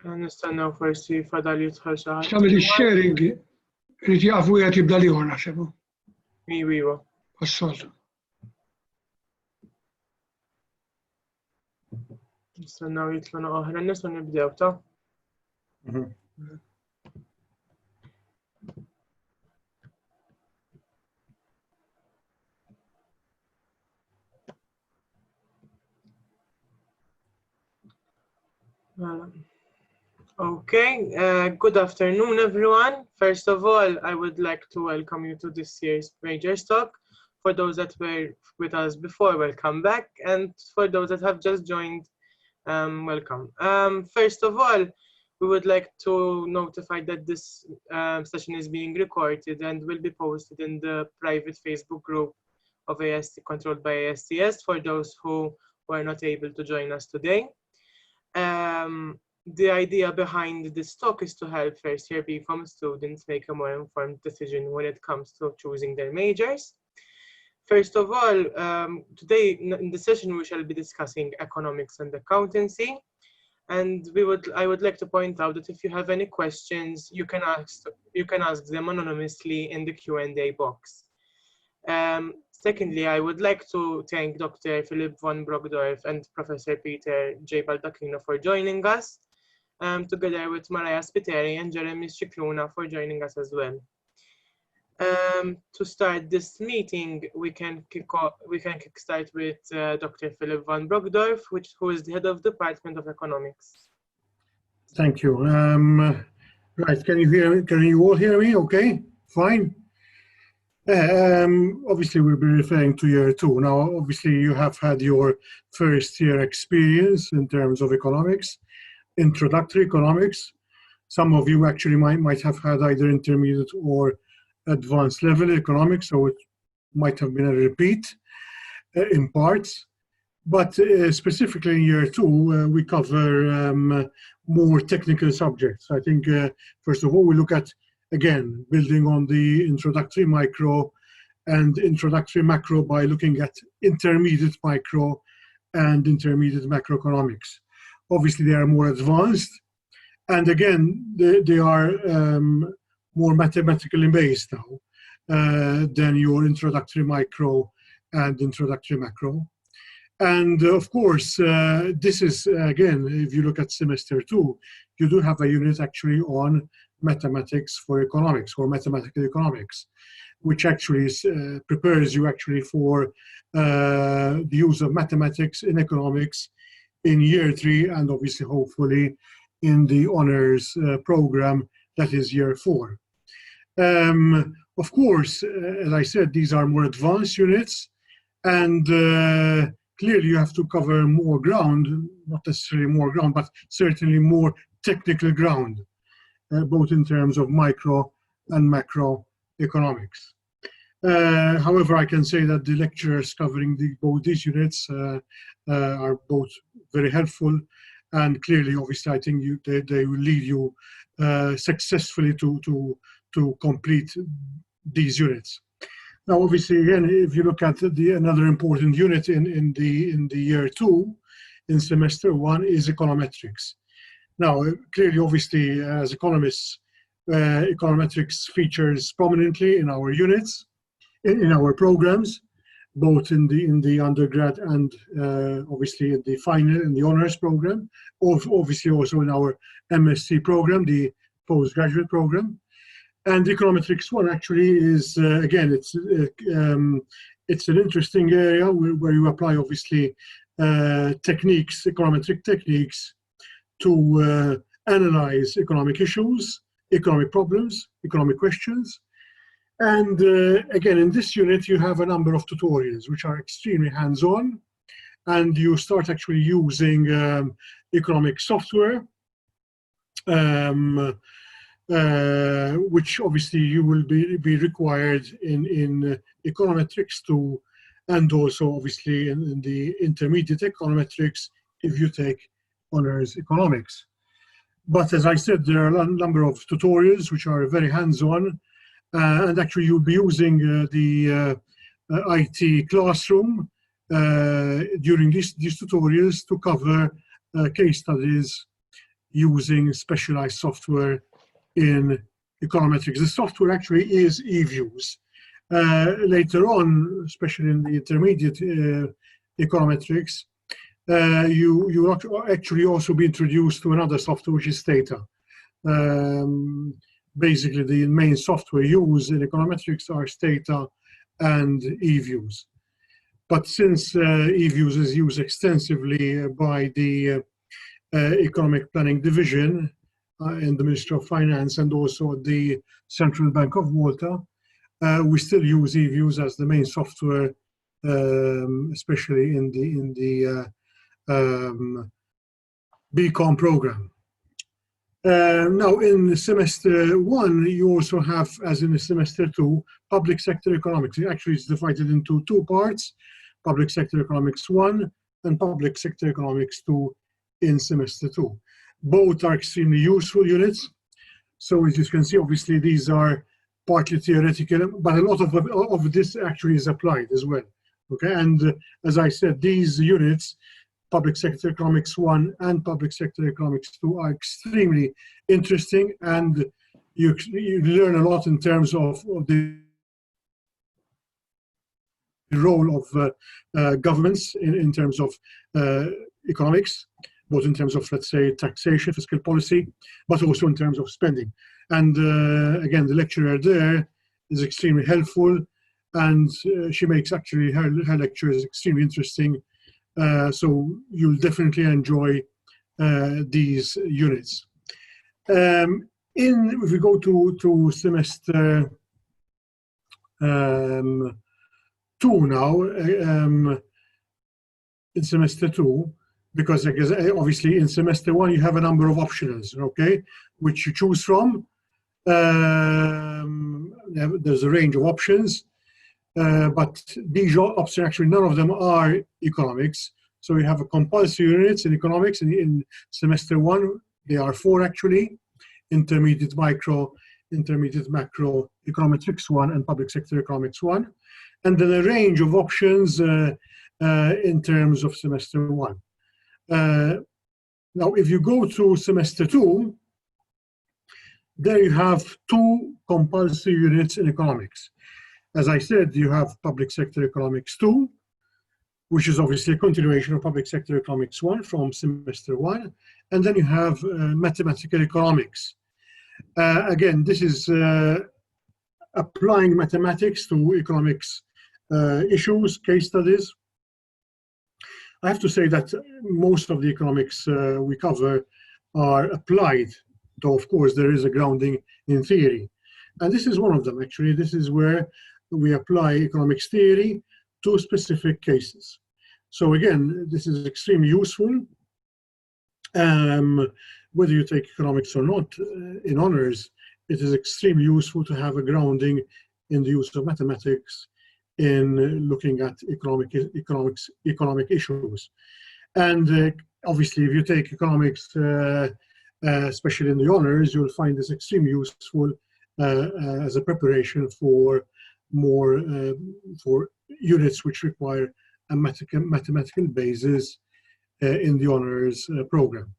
Nistennew forsi fadal jidħol xi ħadd. X'tagħmel ix-sharing irid jafu wieħed jibda liħor naħseb. Iwa. Għas-soltu. Nistennew jitlu oħra nies u nibdew ta'. Okay, good afternoon everyone. First of all, I would like to welcome you to this year's Majors Talk. For those that were with us before, welcome back. And for those that have just joined, welcome. First of all, we would like to notify that this session is being recorded and will be posted in the private Facebook group of ASC controlled by ASCS for those who were not able to join us today. The idea behind this talk is to help first-year BCom students make a more informed decision when it comes to choosing their majors. First of all, today in the session we shall be discussing economics and accountancy, and I would like to point out that if you have any questions, you can ask them anonymously in the Q&A box. Secondly, I would like to thank Dr. Philip von Brogdorf and Professor Peter J. Baldacchino for joining us, together with Maria Spiteri and Jeremy Scicluna for joining us as well. To start this meeting, we can kickstart with Dr. Philip von Brogdorf, who is the head of the Department of Economics. Thank you. Right, can you all hear me? Okay, fine. Obviously, we'll be referring to year 2. Now, obviously, you have had your first year experience in terms of economics, introductory economics. Some of you actually might have had either intermediate or advanced level economics, so it might have been a repeat in parts. But specifically in year 2, we cover more technical subjects. I think, first of all, we look at, again, building on the introductory micro and introductory macro by looking at intermediate micro and intermediate macroeconomics. Obviously, they are more advanced, and again, they are more mathematically based now than your introductory micro and introductory macro. And of course, this is, again, if you look at semester 2, you do have a unit actually on mathematics for economics or mathematical economics, which actually prepares you actually for the use of mathematics in economics in year 3 and obviously hopefully in the honors program that is year 4. Of course, as I said, these are more advanced units, and clearly you have to cover more ground, not necessarily more ground, but certainly more technical ground, both in terms of micro and macro economics. However, I can say that the lecturers covering both these units are both very helpful, and clearly, obviously, I think they will lead you successfully to complete these units. Now, obviously, again, if you look at another important unit in the year 2, in semester 1, is econometrics. Now, clearly, obviously, as economists, econometrics features prominently in our units, in our programs, both in the undergrad and obviously in the final, in the honors program, obviously also in our MSc program, the postgraduate program. And econometrics 1 actually is, again, it's an interesting area where you apply, obviously, techniques, econometric techniques to analyze economic issues, economic problems, economic questions. And again, in this unit, you have a number of tutorials which are extremely hands-on, and you start actually using economic software, which obviously you will be required in econometrics to, and also obviously in the intermediate econometrics if you take honors economics. But as I said, there are a number of tutorials which are very hands-on, and actually you'll be using the IT classroom during these tutorials to cover case studies using specialized software in econometrics. The software actually is eViews. Later on, especially in the intermediate econometrics, you actually also be introduced to another software, which is Stata. Basically, the main software used in econometrics are Stata and eViews. But since eViews is used extensively by the Economic Planning Division in the Ministry of Finance and also the Central Bank of Malta, we still use eViews as the main software, especially in the BCom program. Now, in semester 1, you also have, as in semester 2, public sector economics. It actually is divided into 2 parts, public sector economics 1 and public sector economics 2 in semester 2. Both are extremely useful units. So as you can see, obviously, these are partly theoretical, but a lot of this actually is applied as well. Okay, and as I said, these units, Public Sector Economics 1 and Public Sector Economics 2, are extremely interesting, and you learn a lot in terms of the role of governments in terms of economics, both in terms of, let's say, taxation, fiscal policy, but also in terms of spending. And again, the lecturer there is extremely helpful, and she makes actually her lectures extremely interesting. So you'll definitely enjoy these units. If we go to semester 2 now, in semester 2, because obviously in semester 1 you have a number of optionals, okay, which you choose from. There's a range of options. But these options, actually, none of them are economics. So you have a compulsory units in economics. In semester 1, there are 4 actually: intermediate micro, intermediate macro, econometrics 1, and public sector economics 1. And then a range of options in terms of semester 1. Now, if you go to semester 2, there you have 2 compulsory units in economics. As I said, you have Public Sector Economics 2, which is obviously a continuation of Public Sector Economics 1 from semester 1. And then you have Mathematical Economics. Again, this is applying mathematics to economics issues, case studies. I have to say that most of the economics we cover are applied, though of course there is a grounding in theory. And this is one of them, actually. This is where we apply economics theory to specific cases. So again, this is extremely useful. Whether you take economics or not in honors, it is extremely useful to have a grounding in the use of mathematics in looking at economic issues. And obviously, if you take economics, especially in the honors, you'll find this extremely useful as a preparation for more for units which require a mathematical basis in the honors program.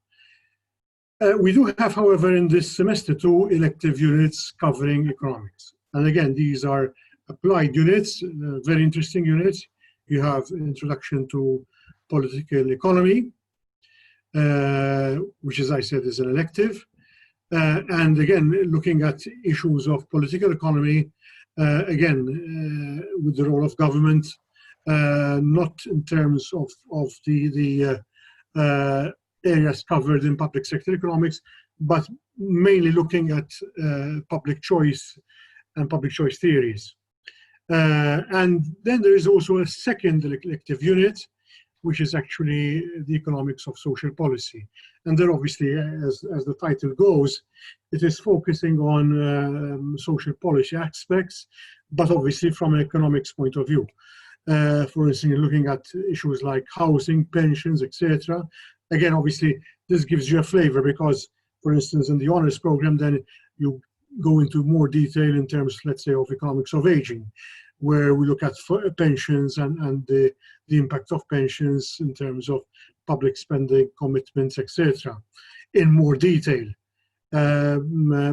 We do have, however, in this semester 2 elective units covering economics. And again, these are applied units, very interesting units. You have Introduction to Political Economy, which, as I said, is an elective. And again, looking at issues of political economy, again, with the role of government, not in terms of the areas covered in public sector economics, but mainly looking at public choice and public choice theories. And then there is also a second elective unit, which is actually the economics of social policy. And then obviously, as the title goes, it is focusing on social policy aspects, but obviously from an economics point of view. For instance, looking at issues like housing, pensions, etc. Again, obviously, this gives you a flavor because, for instance, in the honors program, then you go into more detail in terms, let's say, of economics of aging, where we look at pensions and the impact of pensions in terms of public spending, commitments, etc. in more detail.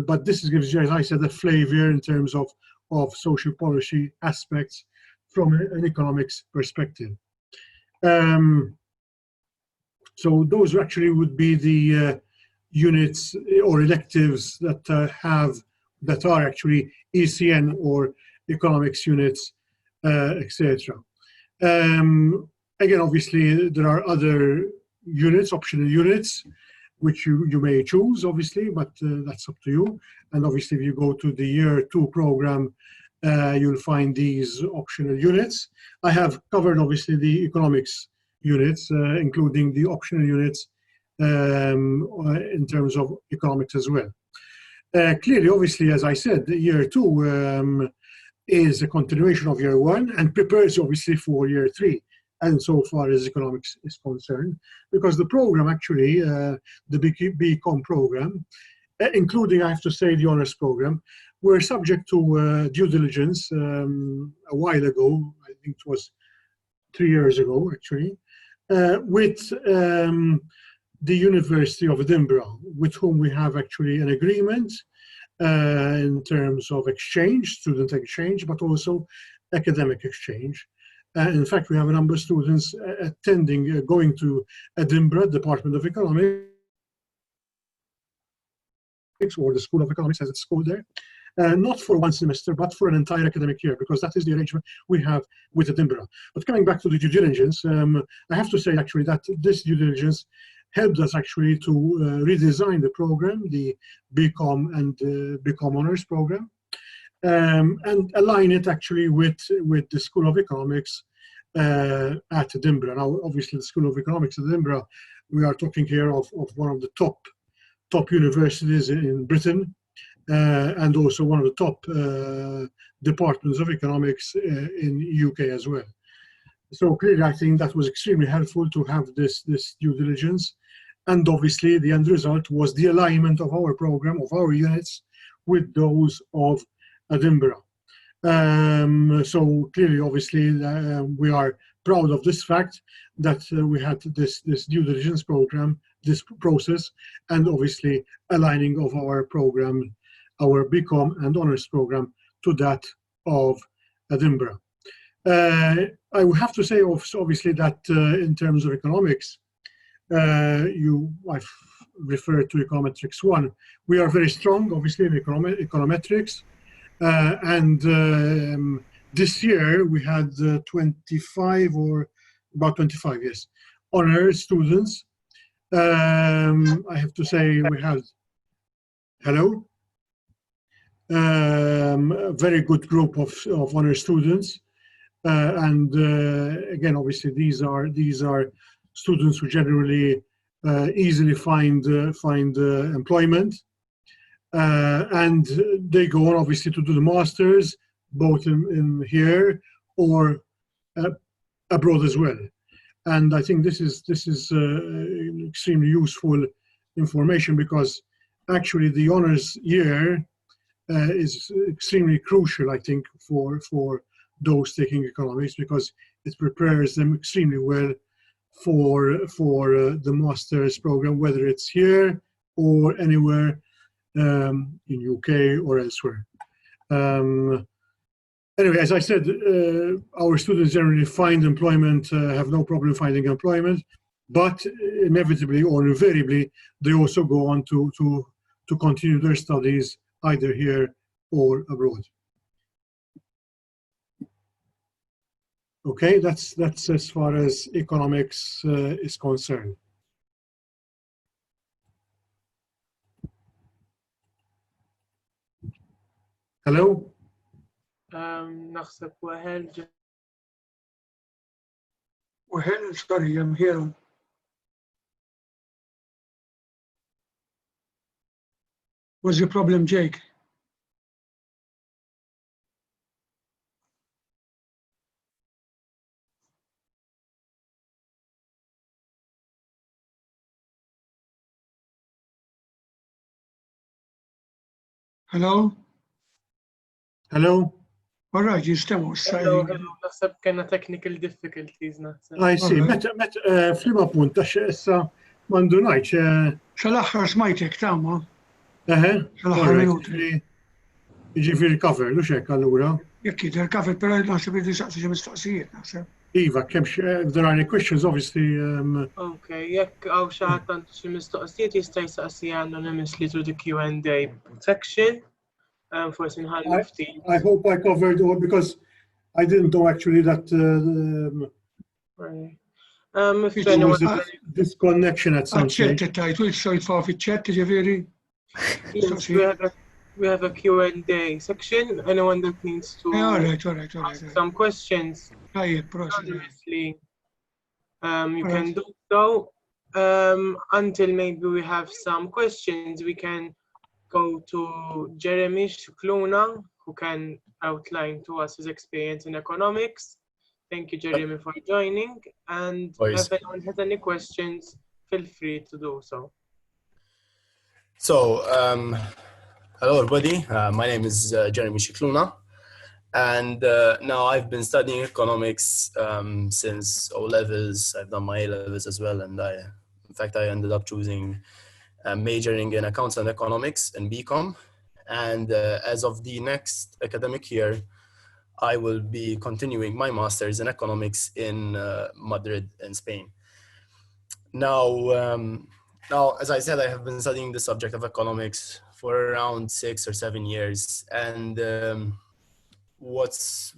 But this gives you, as I said, a flavor in terms of social policy aspects from an economics perspective. So those actually would be the units or electives that are actually ECN or economics units, etc. Again, obviously, there are other units, optional units, which you may choose, obviously, but that's up to you. And obviously, if you go to the year 2 program, you'll find these optional units. I have covered, obviously, the economics units, including the optional units in terms of economics as well. Clearly, obviously, as I said, year 2 is a continuation of year 1 and prepares, obviously, for year 3. And so far as economics is concerned, because the program actually, the BCom program, including, I have to say, the honors program, were subject to due diligence a while ago. I think it was 3 years ago, actually, with the University of Edinburgh, with whom we have actually an agreement in terms of exchange, student exchange, but also academic exchange. In fact, we have a number of students attending, going to Edinburgh Department of Economics, or the School of Economics as it's called there, not for 1 semester, but for an entire academic year, because that is the arrangement we have with Edinburgh. But coming back to the due diligence, I have to say actually that this due diligence helped us actually to redesign the program, the BCom and BCom Honors program, and align it actually with the School of Economics at Edinburgh. Now, obviously, the School of Economics at Edinburgh, we are talking here of one of the top universities in Britain, and also one of the top departments of economics in UK as well. So clearly, I think that was extremely helpful to have this due diligence. And obviously, the end result was the alignment of our program, of our units, with those of Edinburgh. So clearly, obviously, we are proud of this fact that we had this due diligence program, this process, and obviously aligning of our program, our BCom and honors program, to that of Edinburgh. I would have to say, obviously, that in terms of economics, I've referred to Econometrics 1. We are very strong, obviously, in Econometrics. And this year we had 25 or about 25, yes, honors students. I have to say we had, hello, a very good group of honors students. And again, obviously, these are students who generally easily find employment. And they go on, obviously, to do the masters, both in here or abroad as well. And I think this is extremely useful information, because actually the honors year is extremely crucial, I think, for those taking economics, because it prepares them extremely well for the master's program, whether it's here or anywhere in UK or elsewhere. Anyway, as I said, our students generally find employment, have no problem finding employment, but inevitably or invariably, they also go on to continue their studies either here or abroad. Okay, that's as far as economics is concerned. Hello? نحسب وهل Well, sorry, I'm here. What's your problem, Jake? Hello? Hello? All right, يستمعوا Hello, نحسب كنا technical difficulties نحسب. I see. Meta flima punt, issa mandu ngħidx Sal-aħħar smajtek tama, Eħe, sal-aħħar minuti. Ġifiri cover, lux hekk allura. Jekk jidher kafet, però naħseb li saqsi xi mistoqsijiet naħseb. Iva, if there are any questions, obviously. Okay, jekk għaw xi ħadd għandu xi mistoqsijiet jista' jsaqsi anonymously through the Q&A section. Forsi nħallu ftit. I hope I covered all because I didn't know actually that If there was anyone a disconnection at some Għadċet stage. tajtu, jistgħu jitfgħu fiċ-ċett, ġifieri. we have a Q&A section. Anyone that needs to All right. ask some questions Tajjeb, prosit. anonymously, you can do so. Until maybe we have some questions, we can go to Jeremy Shukluna, who can outline to us his experience in economics. Thank you, Jeremy, for joining. And if anyone has any questions, feel free to do so. So, hello everybody. My name is Jeremy Shukluna, and now I've been studying economics since O-levels. I've done my A-levels as well, and in fact, I ended up choosing majoring in accounts and economics in BCom. And as of the next academic year, I will be continuing my master's in economics in Madrid in Spain. Now, as I said, I have been studying the subject of economics for around 6 or 7 years. And what's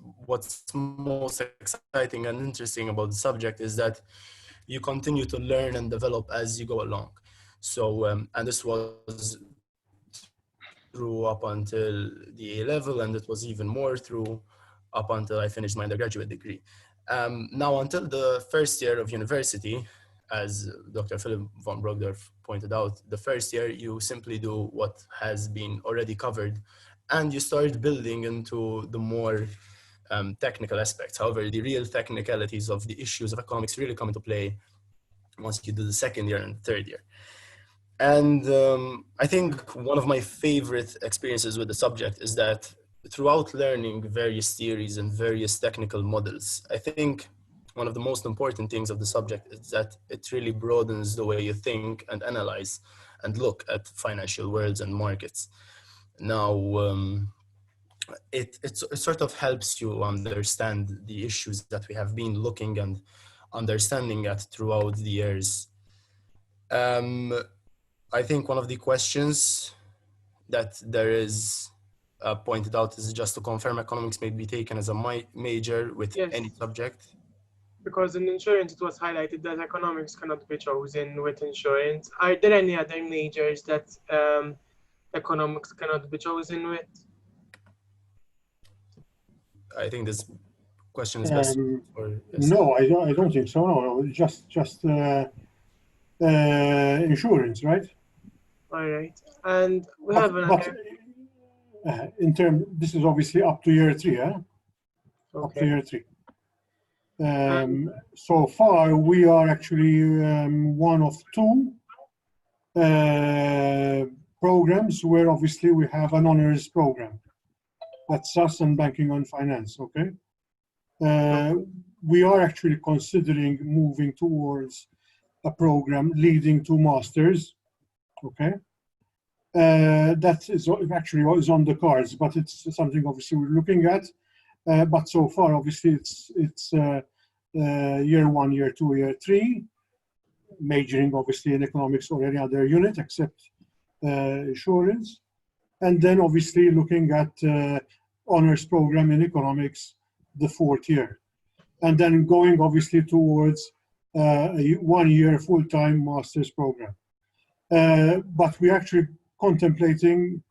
most exciting and interesting about the subject is that you continue to learn and develop as you go along. So, and this was through up until the A level, and it was even more through up until I finished my undergraduate degree. Now, until the first year of university, as Dr. Philip von Brogdorf pointed out, the first year you simply do what has been already covered, and you start building into the more technical aspects. However, the real technicalities of the issues of economics really come into play once you do the second year and third year. And I think one of my favorite experiences with the subject is that throughout learning various theories and various technical models, I think one of the most important things of the subject is that it really broadens the way you think and analyze and look at financial worlds and markets. Now, it sort of helps you understand the issues that we have been looking and understanding at throughout the years. I think one of the questions that there is pointed out is just to confirm economics may be taken as a major with any subject. Because in insurance, it was highlighted that economics cannot be chosen with insurance. Are there any other majors that economics cannot be chosen with? I think this question is best for... No, I don't think so. No, just insurance, right? All right, and we have another... this is obviously up to year 3, huh? Okay. Up to year 3. So far, we are actually one of 2 programs where obviously we have an honors program. That's SAS and Banking and Finance, okay? We are actually considering moving towards a program leading to masters, okay? That is actually on the cards, but it's something obviously we're looking at. But so far, obviously, it's year 1, year 2, year 3, majoring obviously in economics or any other unit except insurance, and then obviously looking at honors program in economics the 4th year, and then going obviously towards a 1-year full-time master's program. But we're actually contemplating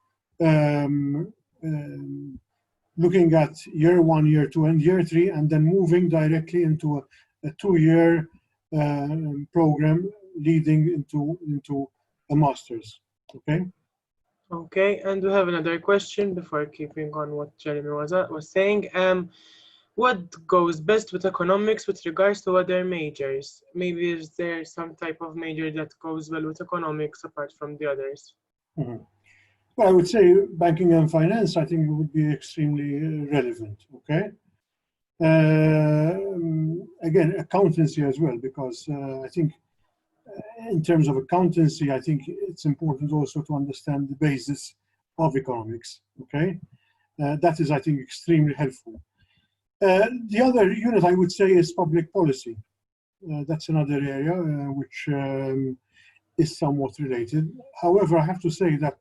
looking at year 1, year 2, and year 3, and then moving directly into a 2-year program leading into a master's. Okay. Okay, and we have another question before keeping on what Jeremy was saying. What goes best with economics with regards to other majors? Maybe is there some type of major that goes well with economics apart from the others? Mm-hmm. Well, I would say banking and finance, I think, would be extremely relevant, okay? Again, accountancy as well, because I think in terms of accountancy, I think it's important also to understand the basis of economics, okay? That is, I think, extremely helpful. The other unit I would say is public policy. That's another area which is somewhat related. However, I have to say that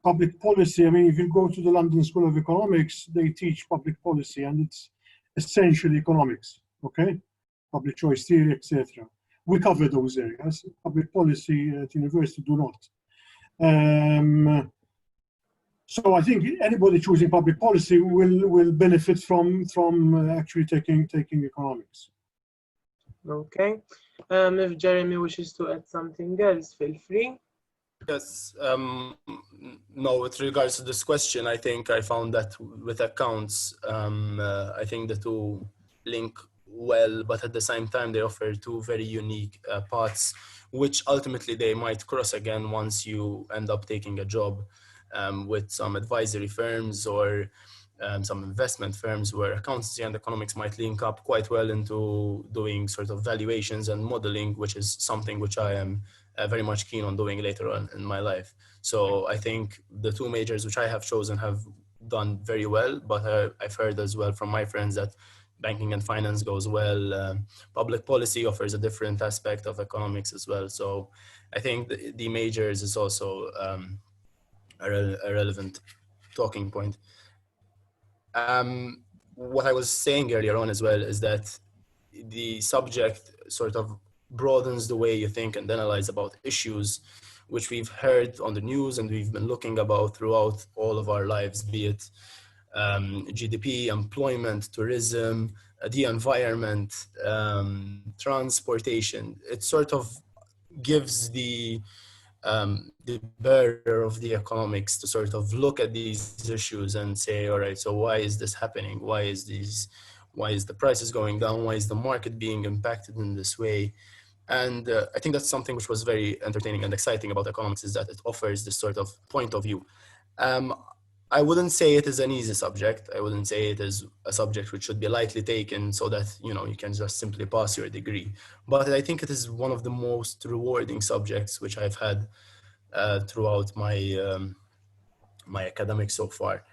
public policy, I mean, if you go to the London School of Economics, they teach public policy and it's essentially economics, okay? Public choice theory, etc. We cover those areas. Public policy at university do not. So I think anybody choosing public policy will benefit from actually taking economics. Okay. If Jeremy wishes to add something else, feel free. Yes, no, with regards to this question, I think I found that with accounts, I think the two link well, but at the same time, they offer two very unique paths, which ultimately they might cross again once you end up taking a job with some advisory firms or some investment firms, where accountancy and economics might link up quite well into doing sort of valuations and modeling, which is something which I am very much keen on doing later on in my life. So I think the two majors which I have chosen have done very well, but I've heard as well from my friends that banking and finance goes well. Public policy offers a different aspect of economics as well. So I think the majors is also a relevant talking point. What I was saying earlier on as well is that the subject sort of broadens the way you think and analyze about issues, which we've heard on the news and we've been looking about throughout all of our lives, be it GDP, employment, tourism, the environment, transportation. It sort of gives the bearer of the economics to sort of look at these issues and say, all right, so why is this happening? Why is the prices going down? Why is the market being impacted in this way? And I think that's something which was very entertaining and exciting about economics, is that it offers this sort of point of view. I wouldn't say it is an easy subject. I wouldn't say it is a subject which should be lightly taken so that, you know, you can just simply pass your degree. But I think it is one of the most rewarding subjects which I've had throughout my my academics so far.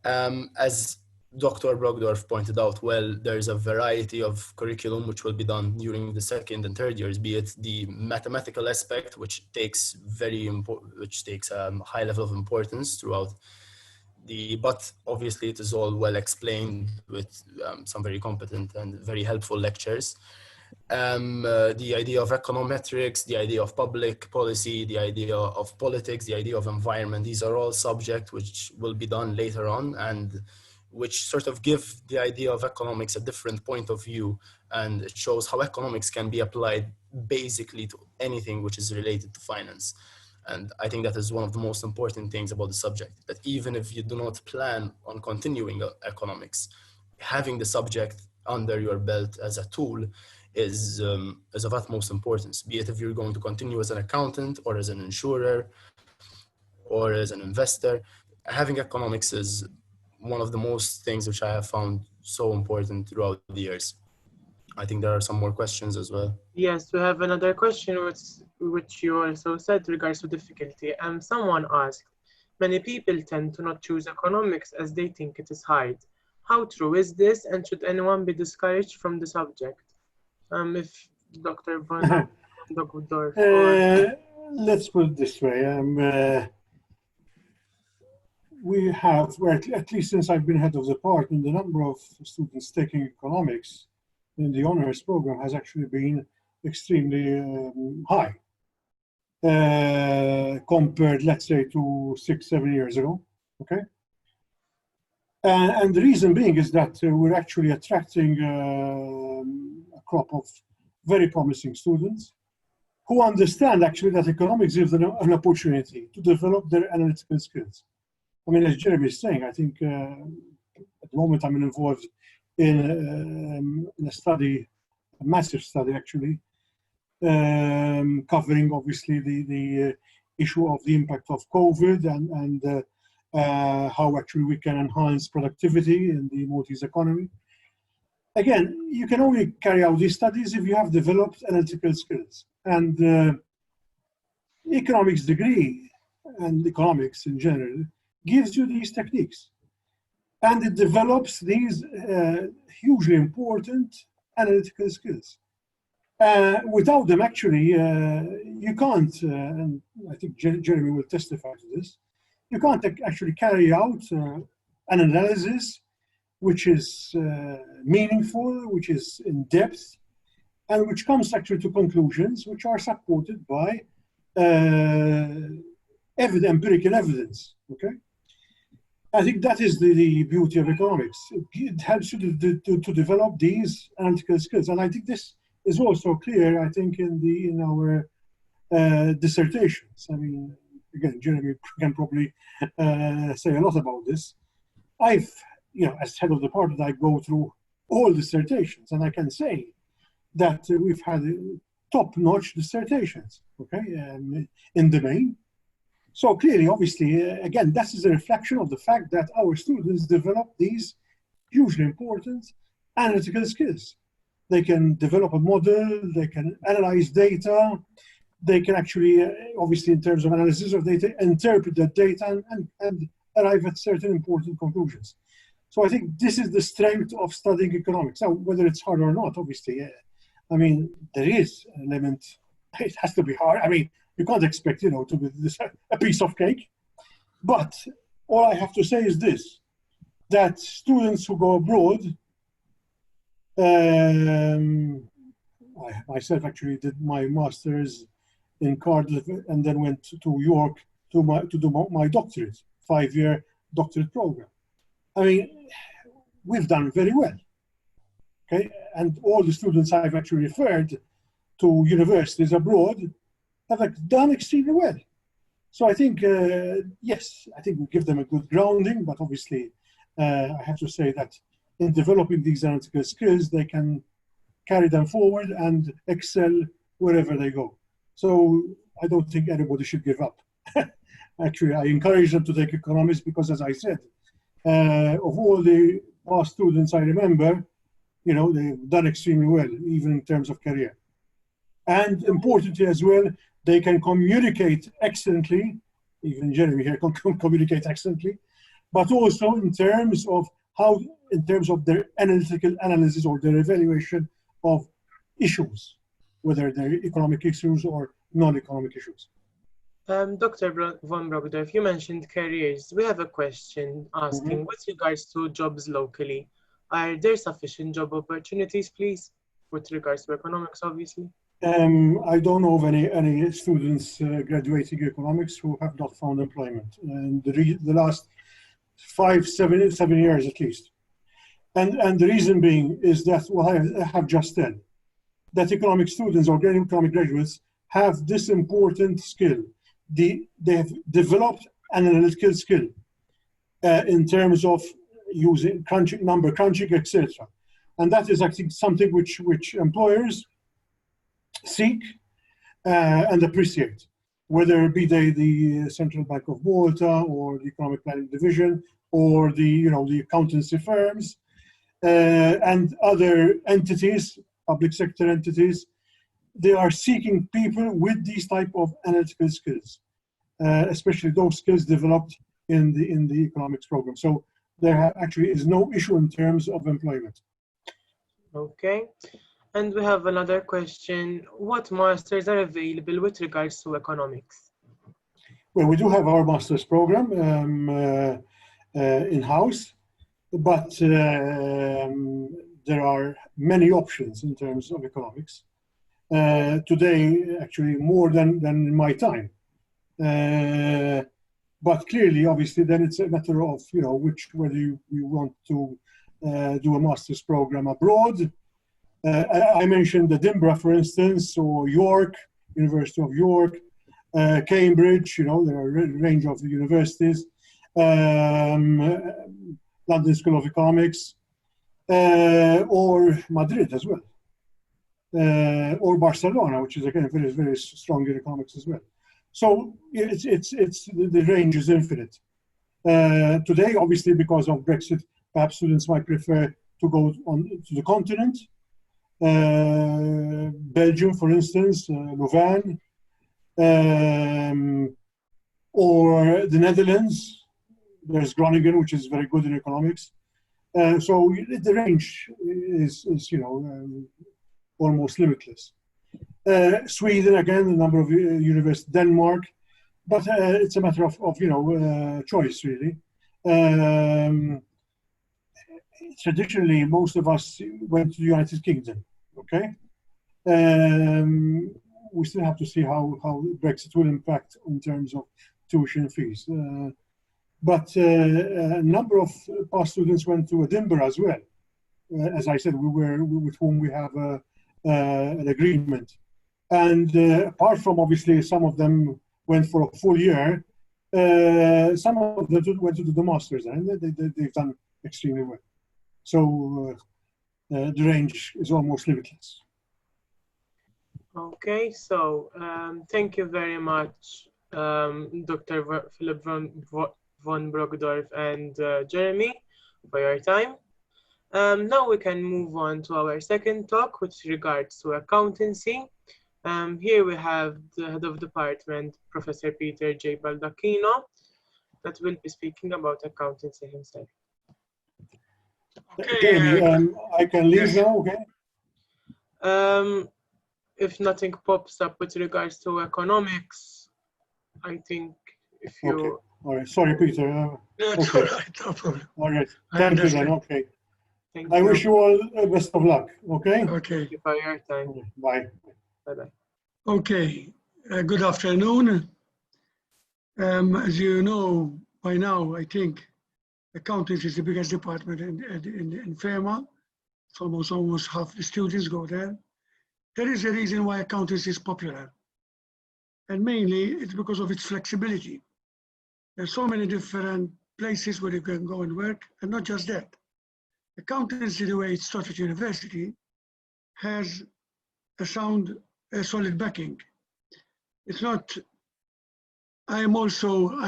As Dr. Brogdorf pointed out, well, there's a variety of curriculum which will be done during the second and third years, be it the mathematical aspect, which takes a high level of importance throughout but obviously it is all well explained with some very competent and very helpful lectures. The idea of econometrics, the idea of public policy, the idea of politics, the idea of environment, these are all subjects which will be done later on and which sort of give the idea of economics a different point of view, and it shows how economics can be applied basically to anything which is related to finance. And I think that is one of the most important things about the subject, that even if you do not plan on continuing economics, having the subject under your belt as a tool is of utmost importance, be it if you're going to continue as an accountant or as an insurer or as an investor. Having economics is one of the most things which I have found so important throughout the years. I think there are some more questions as well. Yes, we have another question which you also said regards to difficulty. Someone asked, many people tend to not choose economics as they think it is hard. How true is this, and should anyone be discouraged from the subject? If Dr. Brogdorf let's put it this way. We have, well, at least since I've been head of the department, the number of students taking economics in the honors program has actually been extremely high compared, let's say, to 6-7 years ago, okay? And the reason being is that we're actually attracting a crop of very promising students who understand actually that economics gives them an opportunity to develop their analytical skills. I mean, as Jeremy is saying, I think at the moment I'm involved in a study, a massive study actually, covering obviously the issue of the impact of COVID and how actually we can enhance productivity in the Maltese economy. again, you can only carry out these studies if you have developed analytical skills. And economics degree and economics in general gives you these techniques. And it develops these hugely important analytical skills. Without them, actually, you can't, and I think Jeremy will testify to this, you can't actually carry out an analysis which is meaningful, which is in depth, and which comes actually to conclusions which are supported by empirical evidence, okay? I think that is the beauty of economics. It helps you to develop these analytical skills. And I think this is also clear, I think, in our dissertations. I mean, again, Jeremy can probably say a lot about this. I've, as head of the department, I go through all dissertations, and I can say that we've had top-notch dissertations, okay, in the main. So clearly, obviously, again, that is a reflection of the fact that our students develop these hugely important analytical skills. They can develop a model, they can analyze data, they can actually, obviously, in terms of analysis of data, interpret that data and arrive at certain important conclusions. So I think this is the strength of studying economics. Now, whether it's hard or not, obviously, I mean, there is an element, it has to be hard. I mean, you can't expect, to be this, a piece of cake. But all I have to say is this, that students who go abroad, I myself actually did my master's in Cardiff and then went to York to do my doctorate, 5-year doctorate program. I mean, we've done very well, okay? And all the students I've actually referred to universities abroad have done extremely well. So I think, yes, I think we give them a good grounding, but obviously I have to say that in developing these analytical skills, they can carry them forward and excel wherever they go. So I don't think anybody should give up. Actually, I encourage them to take economics because, as I said, of all the past students I remember, they've done extremely well, even in terms of career. And importantly as well, they can communicate excellently, even Jeremy here can communicate excellently, but also in terms of their analytical analysis or their evaluation of issues, whether they're economic issues or non-economic issues. Dr. von Brogdorf, you mentioned careers. We have a question asking, with regards to jobs locally, are there sufficient job opportunities, please, with regards to economics, obviously? I don't know of any students graduating economics who have not found employment in the last 7 years at least. And the reason being is that what I have just said, that economic students or economic graduates have this important skill. They have developed an analytical skill in terms of using number crunching, etc. And that is, I think, something which employers seek and appreciate, whether it be the Central Bank of Malta or the Economic Planning Division or the accountancy firms and other entities, public sector entities. They are seeking people with these type of analytical skills, especially those skills developed in the economics program. So there actually is no issue in terms of employment. Okay. And we have another question. What masters are available with regards to economics? Well, we do have our master's program in-house, but there are many options in terms of economics. Today, actually, more than in my time. But clearly, obviously, then it's a matter of, whether you want to do a master's program abroad. I mentioned the Edinburgh, for instance, or York, University of York, Cambridge, there are a range of universities, London School of Economics, or Madrid as well, or Barcelona, which is again very, very strong in economics as well. So the range is infinite. Today, obviously, because of Brexit, perhaps students might prefer to go on to the continent. Belgium, for instance, Louvain, or the Netherlands. There's Groningen, which is very good in economics. So the range is almost limitless. Sweden, again, the number of universities. Denmark, but it's a matter of choice, really. Traditionally, most of us went to the United Kingdom. Okay, we still have to see how Brexit will impact in terms of tuition fees. But a number of past students went to Edinburgh as well. As I said, with whom we have an agreement. And apart from obviously some of them went for a full year, some of them went to do the masters, and they've done extremely well. So the range is almost limitless. Okay, so thank you very much, Dr. Philip von Brockdorff and Jeremy, for your time. Now we can move on to our second talk, which regards to accountancy. Here we have the head of department, Professor Peter J. Baldacchino, that will be speaking about accountancy himself. Okay, Jeremy, I can leave yes. now, okay? If nothing pops up with regards to economics, I think if you... Okay, all right. Sorry, Peter. That's okay. all right, no problem. All right. I Thank you understand. then, okay. Thank I you. wish you all best of luck, okay? Okay. Thank you for your time. Bye. Bye-bye. Okay, good afternoon. As you know by now, I think accountancy is the biggest department in FEMA. It's almost half the students go there. There is a reason why accountancy is popular. And mainly it's because of its flexibility. There's so many different places where you can go and work, and not just that. Accountancy, the way it's taught at university, has a solid backing. It's not, I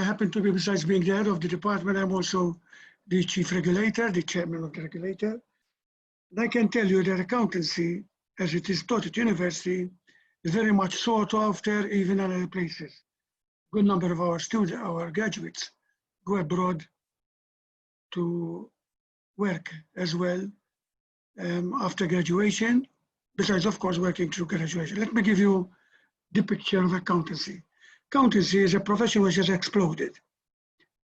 happen to be, besides being the head of the department, I'm also the chief regulator, the chairman of the regulator. And I can tell you that accountancy, as it is taught at university, is very much sought after even in other places. A good number of our graduates go abroad to work as well after graduation, besides, of course, working through graduation. Let me give you the picture of accountancy. Accountancy is a profession which has exploded.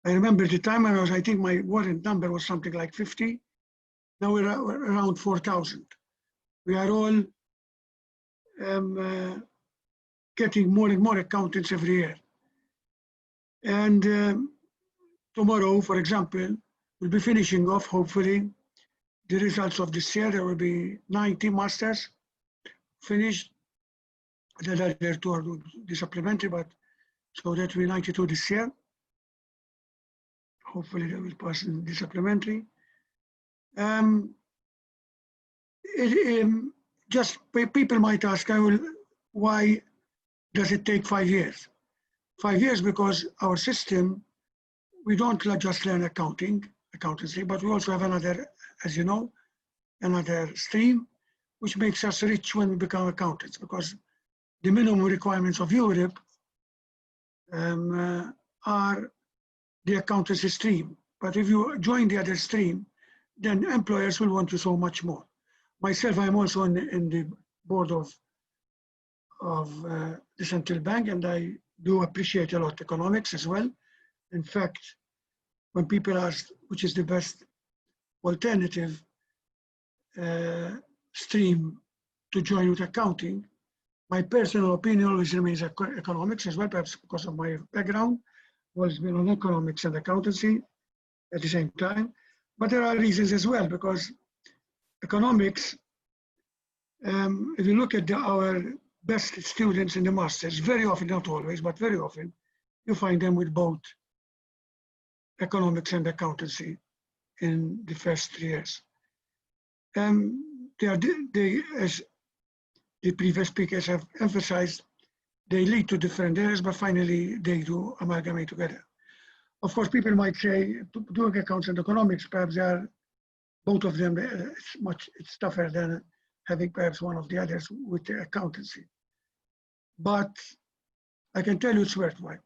I remember the time when I think my warrant number was something like 50. Now we're around 4,000. We are all getting more and more accountants every year. And tomorrow, for example, we'll be finishing off, hopefully, the results of this year. There will be 90 masters finished. The other two are the supplementary, but so that will be 92 this year. Hopefully they will pass in the supplementary. Just people might ask, why does it take 5 years? 5 years because our system, we don't just learn accountancy, but we also have another, as you know, another stream, which makes us rich when we become accountants, because the minimum requirements of Europe are the accountancy stream. But if you join the other stream, then employers will want you so much more. Myself, I'm also in the board of the central bank, and I do appreciate a lot economics as well. In fact, when people ask which is the best alternative stream to join with accounting, my personal opinion always remains economics as well, perhaps because of my background, always been on economics and accountancy at the same time. But there are reasons as well, because economics, if you look at our best students in the masters, very often, not always, but very often, you find them with both economics and accountancy in the first 3 years. As the previous speakers have emphasized, they lead to different areas, but finally they do amalgamate together. Of course, people might say, doing accounts and economics, perhaps they are both of them, it's tougher than having perhaps one of the others with the accountancy. But I can tell you it's worthwhile.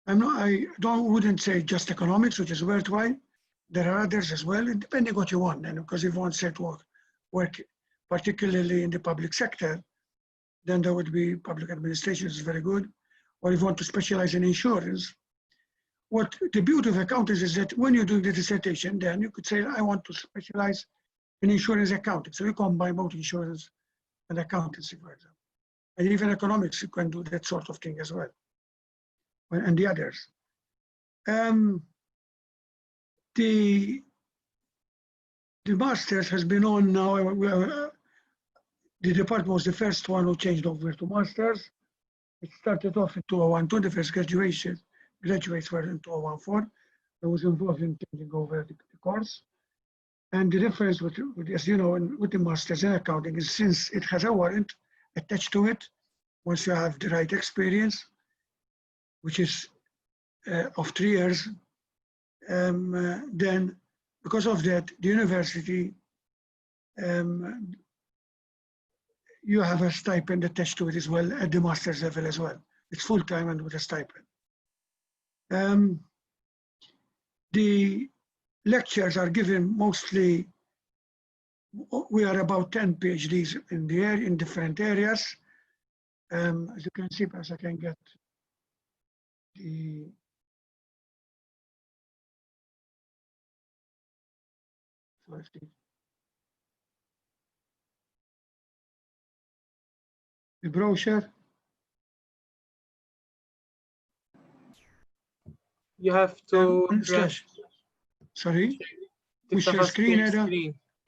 Wouldn't say just economics, which is worthwhile. There are others as well, depending what you want. And because if you want to work particularly in the public sector, then there would be public administration, is very good. Or if you want to specialize in insurance, what the beauty of accounting is that when you're doing the dissertation, then you could say, I want to specialize in insurance accounting. So you combine both insurance and accountancy, for example. And even economics, you can do that sort of thing as well. And the others. The masters has been on now. The department was the first one who changed over to masters. It started off in 2012. The first graduates were in 2014. I was involved in changing over the course. And the difference with, as you know, with the masters in accounting is since it has a warrant attached to it, once you have the right experience, which is of 3 years, then because of that, the university, you have a stipend attached to it as well at the master's level as well. It's full-time and with a stipend. The lectures are given mostly, we are about 10 PhDs in different areas. As you can see, perhaps I can get the brochure. You have to sorry مش share screen هذا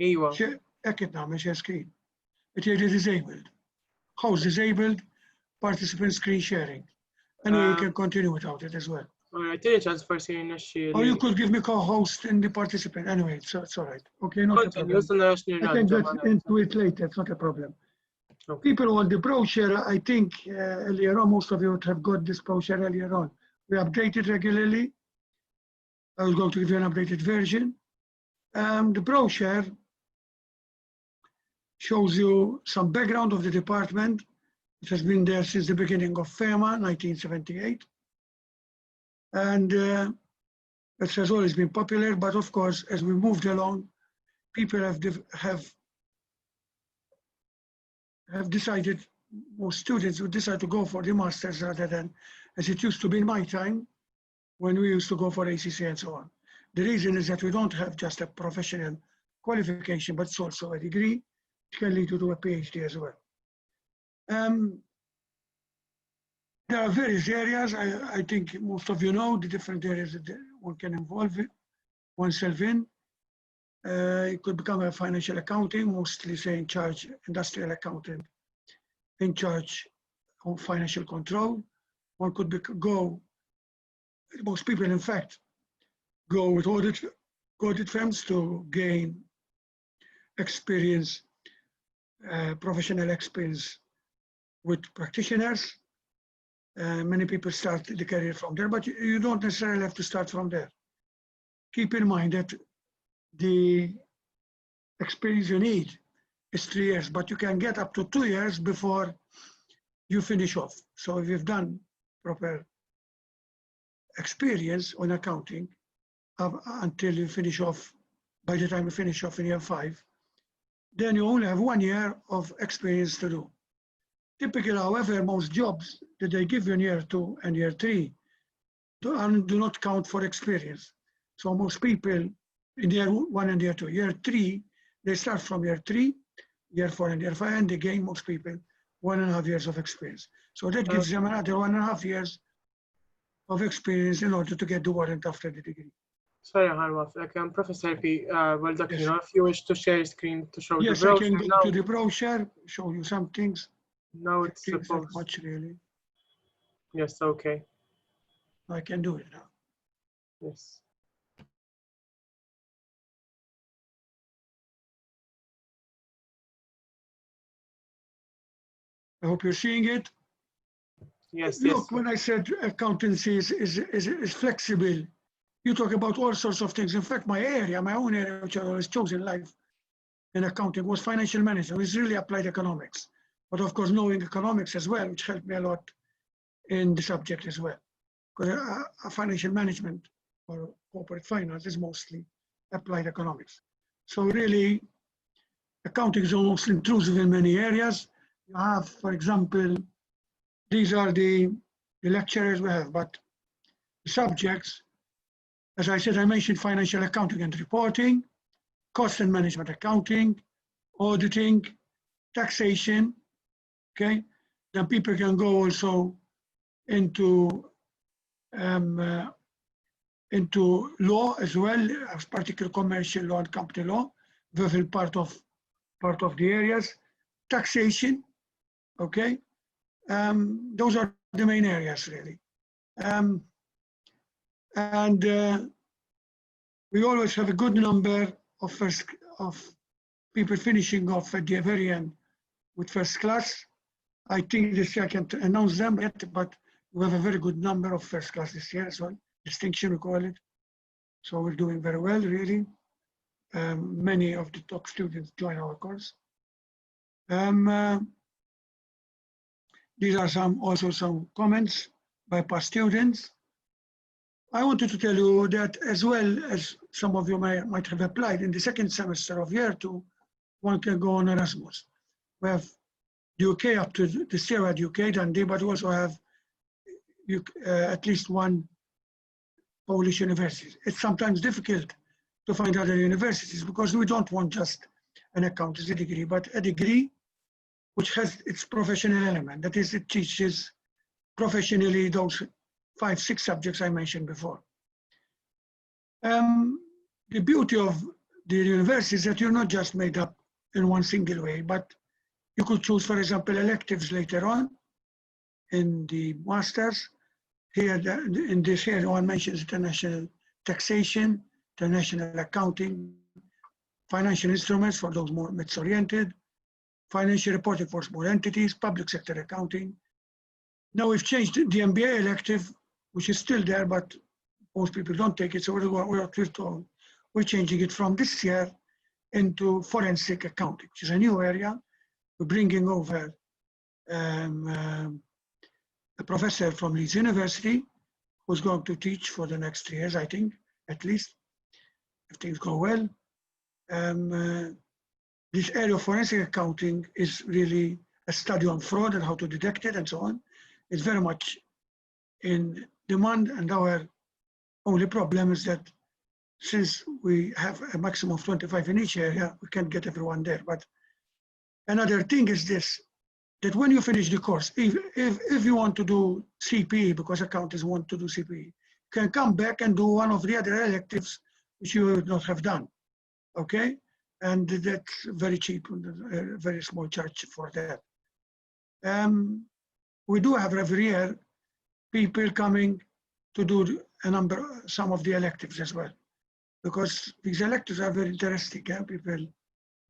ايوه اكيد نعم مش share screen. It is disabled. Host disabled, participant screen sharing. Anyway, you can continue without it as well. Alright, tieni ċans forsi jirnexxi. Or you could give me co-host in the participant. Anyway, so it's all right. Okay, not a problem. I can get into it later. It's not a problem. Okay. People want the brochure. I think earlier on, most of you would have got this brochure earlier on. We update it regularly. I was going to give you an updated version. The brochure shows you some background of the department. It has been there since the beginning of FEMA, 1978. And it has always been popular, but of course, as we moved along, people have decided, most students would decide to go for the masters rather than, as it used to be in my time, when we used to go for ACC and so on. The reason is that we don't have just a professional qualification, but it's also a degree. It can lead you to a PhD as well. There are various areas. I think most of you know the different areas that one can involve oneself in. It could become a financial accounting, mostly say in charge, industrial accountant, in charge of financial control. One could go, most people in fact, go with audit firms to gain experience, professional experience with practitioners. Many people start the career from there, but you don't necessarily have to start from there. Keep in mind that the experience you need is 3 years, but you can get up to 2 years before you finish off. So if you've done proper experience on accounting until you finish off, by the time you finish off in year 5, then you only have 1 year of experience to do. Typically, however, most jobs that they give you in year 2 and year 3 do not count for experience. So most people in year 1 and year 2, year 3, they start from year 3, year 4 and year 5, and they gain, most people, 1.5 years of experience. So that gives them another 1.5 years of experience in order to get the warrant after the degree. Sorry, Harwaf, Professor P, well, Yes. you know, if you wish to share screen to show yes, the brochure. Yes, I can go to the brochure, show you some things. No, it's supposed. Not much, really. Yes, okay. I can do it now. Yes. I hope you're seeing it. Yes, Look, yes. when I said accountancy is flexible, you talk about all sorts of things. In fact, my own area, which I always chose in life in accounting, was financial management, which really applied economics. But of course, knowing economics as well, which helped me a lot in the subject as well. Because financial management or corporate finance is mostly applied economics. So really, accounting is almost intrusive in many areas. You have, for example, these are the lecturers we have, but the subjects, as I said, I mentioned financial accounting and reporting, cost and management accounting, auditing, taxation, okay? Then people can go also into law as well, as particular commercial law and company law, very part of the areas. Taxation, okay? Those are the main areas really. We always have a good number of people finishing off at the very end with first class. I think this year I can't announce them yet, but we have a very good number of first class this year as well. Distinction, we call it. So we're doing very well, really. Many of the top students join our course. These are also some comments by past students. I wanted to tell you that as well as some of you might have applied in the second semester of year 2, one can go on Erasmus. We have UK up to this year at UK, Dundee, but we also have at least one Polish university. It's sometimes difficult to find other universities because we don't want just an accountancy degree, but a degree which has its professional element. That is, it teaches professionally those 5-6 subjects I mentioned before. The beauty of the university is that you're not just made up in one single way, but you could choose, for example, electives later on in the masters. Here, in this here, one mentions international taxation, international accounting, financial instruments for those more maths-oriented, financial reporting for small entities, public sector accounting. Now we've changed the Mba elective, which is still there, but most people don't take it. So we're changing it from this year into forensic accounting, which is a new area. We're bringing over a professor from Leeds University who's going to teach for the next 3 years, I think, at least, if things go well. This area of forensic accounting is really a study on fraud and how to detect it and so on. It's very much in demand, and our only problem is that since we have a maximum of 25 in each area, we can't get everyone there. But another thing is this, that when you finish the course, if you want to do CPE, because accountants want to do CPE, you can come back and do one of the other electives which you would not have done, okay? And that's very cheap, a very small charge for that. We do have every year people coming to do some of the electives as well, because these electives are very interesting. People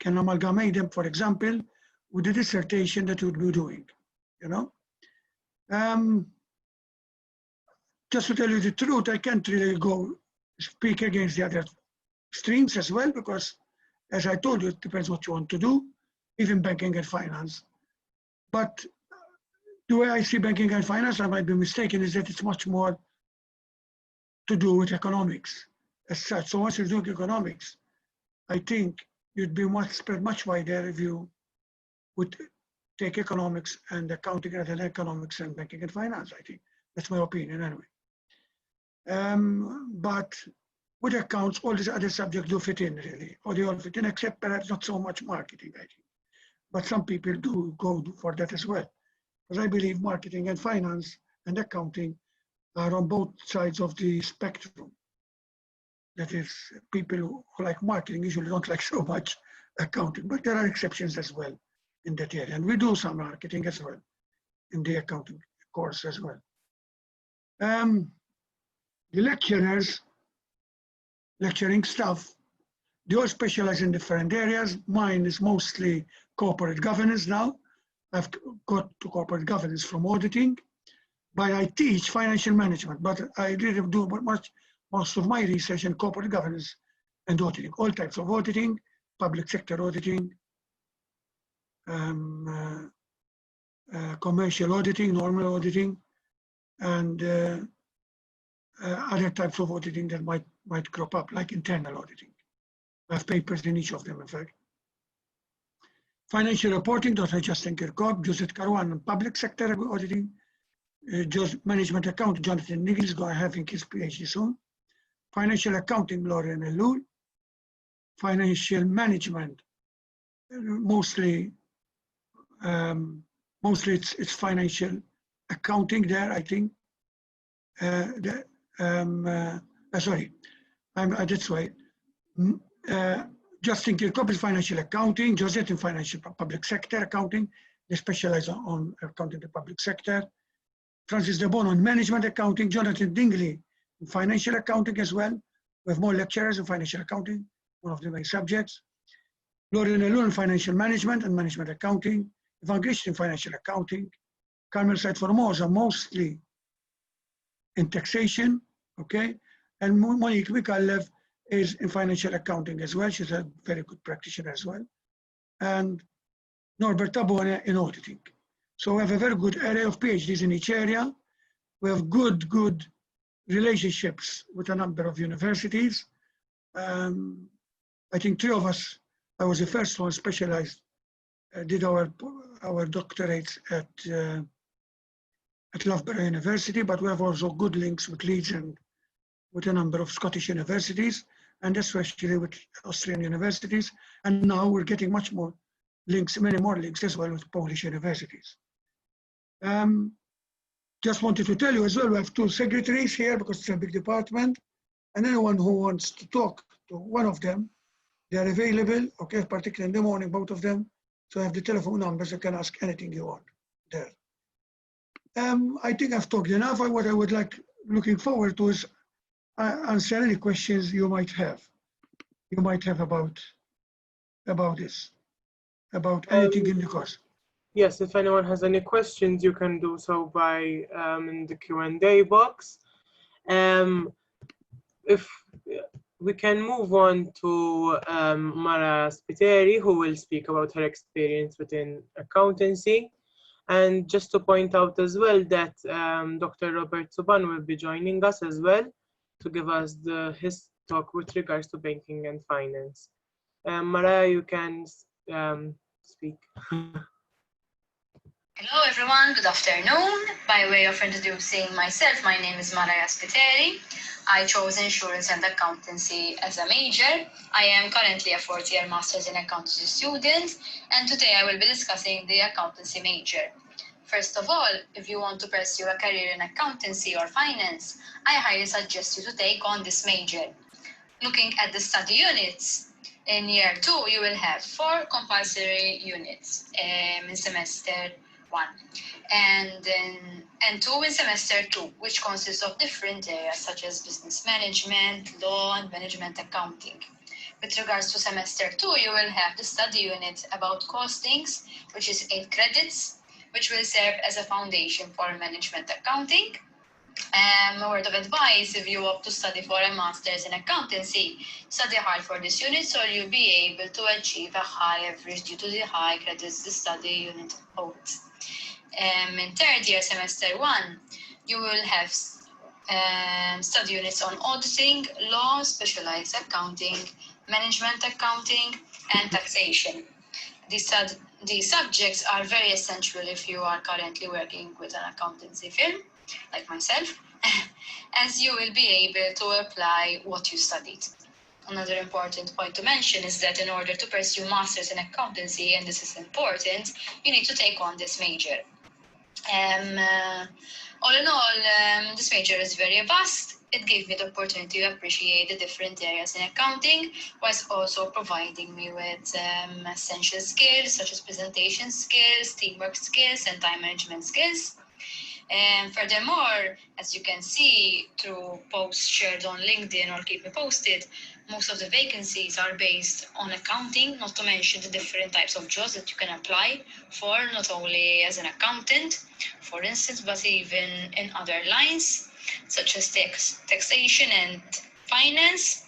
can amalgamate them, for example, with the dissertation that you would be doing, you know. Just to tell you the truth, I can't really go speak against the other streams as well, because as I told you, it depends what you want to do, even banking and finance. But the way I see banking and finance, I might be mistaken, is that it's much more to do with economics as such. So once you're doing economics, I think you'd be spread much wider if you would take economics and accounting rather than economics and banking and finance, I think. That's my opinion anyway. But with accounts, all these other subjects do fit in really, or they all fit in, except perhaps not so much marketing, I think. But some people do go for that as well. Because I believe marketing and finance and accounting are on both sides of the spectrum. That is, people who like marketing usually don't like so much accounting, but there are exceptions as well in that area. And we do some marketing as well in the accounting course as well. The lecturers, lecturing staff, they all specialize in different areas. Mine is mostly corporate governance now. I've got to corporate governance from auditing, but I teach financial management, but I really do most of my research in corporate governance and auditing, all types of auditing, public sector auditing, commercial auditing, normal auditing, and other types of auditing that might crop up, like internal auditing. I have papers in each of them, in fact. Financial reporting, Dr. Justin Kirkhope, Joseph Karwan, and public sector auditing. Management accounting, Jonathan Niggles, having his PhD soon. Financial accounting, Lauren Elul. Financial management, mostly it's financial accounting there, I think. Sorry, that's right. Justin Kirkhope is financial accounting, Josette in financial public sector accounting. They specialize on accounting the public sector. Francis DeBon on management accounting, Jonathan Dingley in financial accounting as well. We have more lecturers in financial accounting, one of the main subjects. Lauren Elul in financial management and management accounting. Ivan Grish in financial accounting. Carmel Said-Formosa mostly in taxation, okay? And Monique Mikalev is in financial accounting as well. She's a very good practitioner as well. And Norbert Tabone in auditing. So we have a very good array of PhDs in each area. We have good relationships with a number of universities. I think 3 of us, I was the first one specialized, did our doctorates at Loughborough University, but we have also good links with Leeds and with a number of Scottish universities, and especially with Austrian universities. And now we're getting much more links, many more links as well with Polish universities. Just wanted to tell you as well, we have 2 secretaries here because it's a big department, and anyone who wants to talk to one of them, they are available, okay, particularly in the morning, both of them. So I have the telephone numbers, you can ask anything you want there. I think I've talked enough. What I would like, looking forward to is answer any questions you might have. About this, about anything in the course. Yes, if anyone has any questions, you can do so by in the Q&A box. If we can move on to Mara Spiteri, who will speak about her experience within accountancy. And just to point out as well that Dr. Robert Zuban will be joining us as well to give us his talk with regards to banking and finance. Mara, you can speak. Hello everyone, good afternoon. By way of introducing myself, my name is Mara Spiteri. I chose insurance and accountancy as a major. I am currently a 4th-year master's in accountancy student, and today I will be discussing the accountancy major. First of all, if you want to pursue a career in accountancy or finance, I highly suggest you to take on this major. Looking at the study units, in year 2 you will have 4 compulsory units in semester 1, and 2 in semester 2, which consists of different areas such as business management, law, and management accounting. With regards to semester 2, you will have the study unit about costings, which is 8 credits, which will serve as a foundation for management accounting. A word of advice, if you opt to study for a master's in accountancy, study hard for this unit so you'll be able to achieve a high average due to the high credits the study unit holds. In 3rd year, semester 1, you will have study units on auditing, law, specialized accounting, management accounting, and taxation. These subjects are very essential if you are currently working with an accountancy firm, like myself, as you will be able to apply what you studied. Another important point to mention is that in order to pursue masters in accountancy, and this is important, you need to take on this major. All in all, this major is very vast. It gave me the opportunity to appreciate the different areas in accounting, whilst also providing me with essential skills such as presentation skills, teamwork skills, and time management skills. And furthermore, as you can see through posts shared on LinkedIn or Keep Me Posted, most of the vacancies are based on accounting, not to mention the different types of jobs that you can apply for, not only as an accountant, for instance, but even in other lines. such as taxation and finance.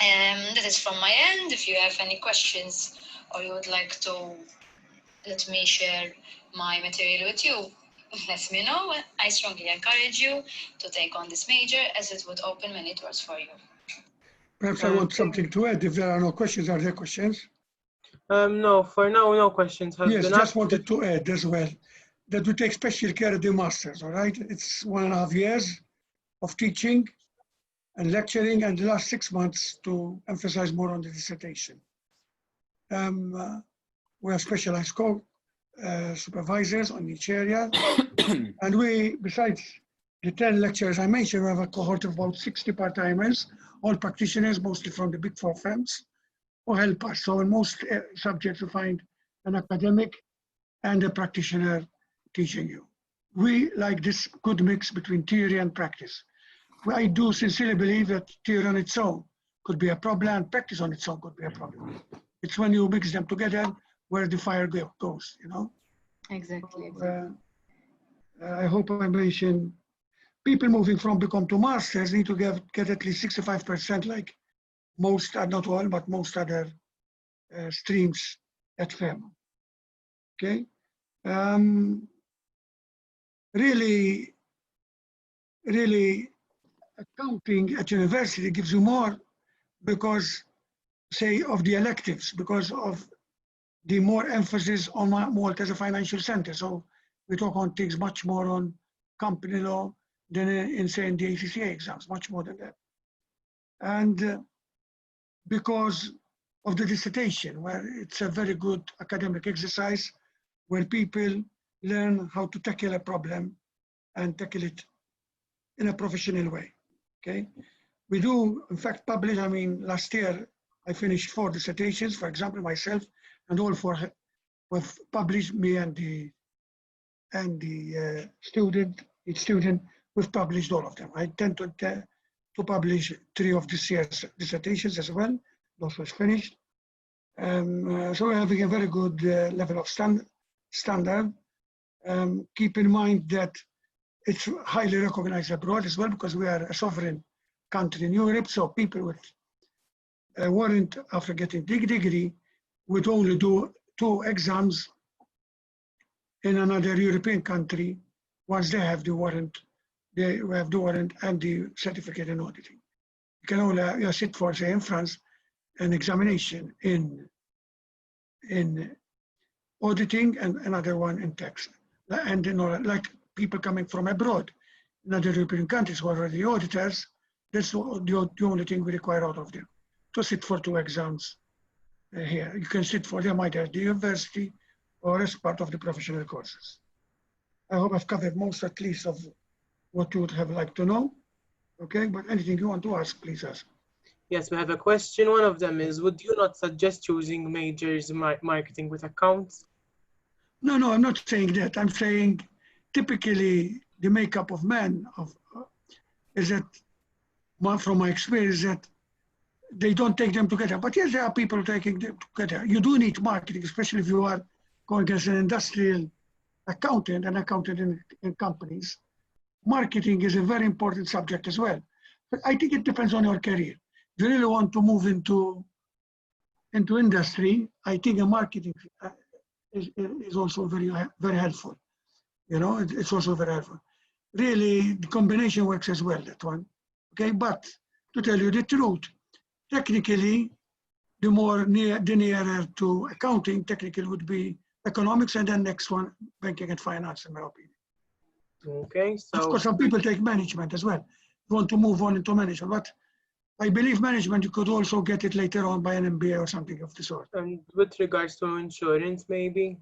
That is from my end. If you have any questions or you would like to let me share my material with you, let me know. I strongly encourage you to take on this major as it would open many doors for you. Perhaps I want something to add. If there are no questions, are there questions? No, for now, no questions have Yes, been just asked. wanted to add as well that we take special care of the masters, all right? It's 1.5 years of teaching and lecturing, and the last 6 months to emphasize more on the dissertation. We have specialized supervisors on each area. And we, besides the 10 lecturers I mentioned, we have a cohort of about 60 part-timers, all practitioners, mostly from the big 4 firms, who help us. So in most subjects, you find an academic and a practitioner teaching you. We like this good mix between theory and practice. I do sincerely believe that theory on its own could be a problem, and practice on its own could be a problem. It's when you mix them together where the fire goes, you know? Exactly. I hope I mentioned people moving from BCom to masters need to get at least 65%, like most, not all, but most other streams at FEMA. Okay? Really, accounting at university gives you more because, say, of the electives, because of the more emphasis on Malta as a financial center. So we talk on things much more on company law than in say, in the ACCA exams, much more than that. And because of the dissertation, where it's a very good academic exercise, where people learn how to tackle a problem and tackle it in a professional way, okay? We do, in fact, publish, I mean, last year, I finished 4 dissertations, for example, myself, and all 4 have published, me and the student, each student, we've published all of them. I tend to publish 3 of this year's dissertations as well, those was finished. So we're having a very good level of standard. Keep in mind that it's highly recognized abroad as well, because we are a sovereign country in Europe, so people with a warrant after getting degree would only do 2 exams in another European country once they have the warrant. They have the warrant and the certificate in auditing. You can only sit for, say, in France, an examination in auditing and another one in tax. And you know, like people coming from abroad, in other European countries who are already auditors, that's the only thing we require out of them, to sit for 2 exams here. You can sit for them either at the university or as part of the professional courses. I hope I've covered most, at least, of what you would have liked to know. Okay, but anything you want to ask, please ask. Yes, we have a question. One of them is, would you not suggest choosing majors marketing with accounts? No, I'm not saying that. I'm saying typically the makeup of men is that, from my experience, that they don't take them together. But yes, there are people taking them together. You do need marketing, especially if you are going as an industrial accountant, an accountant in companies. Marketing is a very important subject as well. But I think it depends on your career. If you really want to move into industry, I think a marketing is also very helpful. You know, it's also very helpful. Really, the combination works as well, that one. Okay, but to tell you the truth, technically, the nearer to accounting, technically would be economics, and then next one, banking and finance, in my opinion. Okay, so of course, some people take management as well. You want to move on into management, but I believe management, you could also get it later on by an MBA or something of the sort. And with regards to insurance, maybe?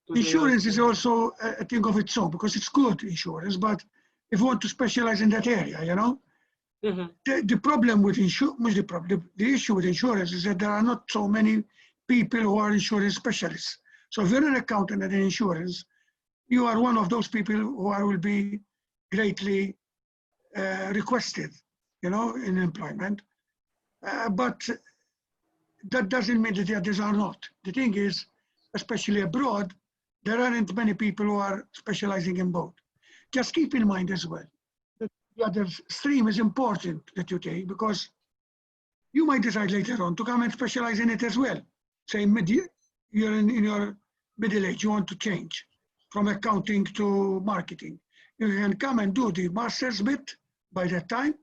Insurance is also a thing of its own, because it's good, insurance, but if you want to specialize in that area, you know? The problem with insurance, the issue with insurance is that there are not so many people who are insurance specialists. So if you're an accountant and an insurance, you are one of those people who will be greatly requested, you know, in employment. But that doesn't mean that the others are not. The thing is, especially abroad, there aren't many people who are specializing in both. Just keep in mind as well the other stream is important that you take, because you might decide later on to come and specialize in it as well. Say you're in your middle age, you want to change from accounting to marketing. You can come and do the master's bit by that time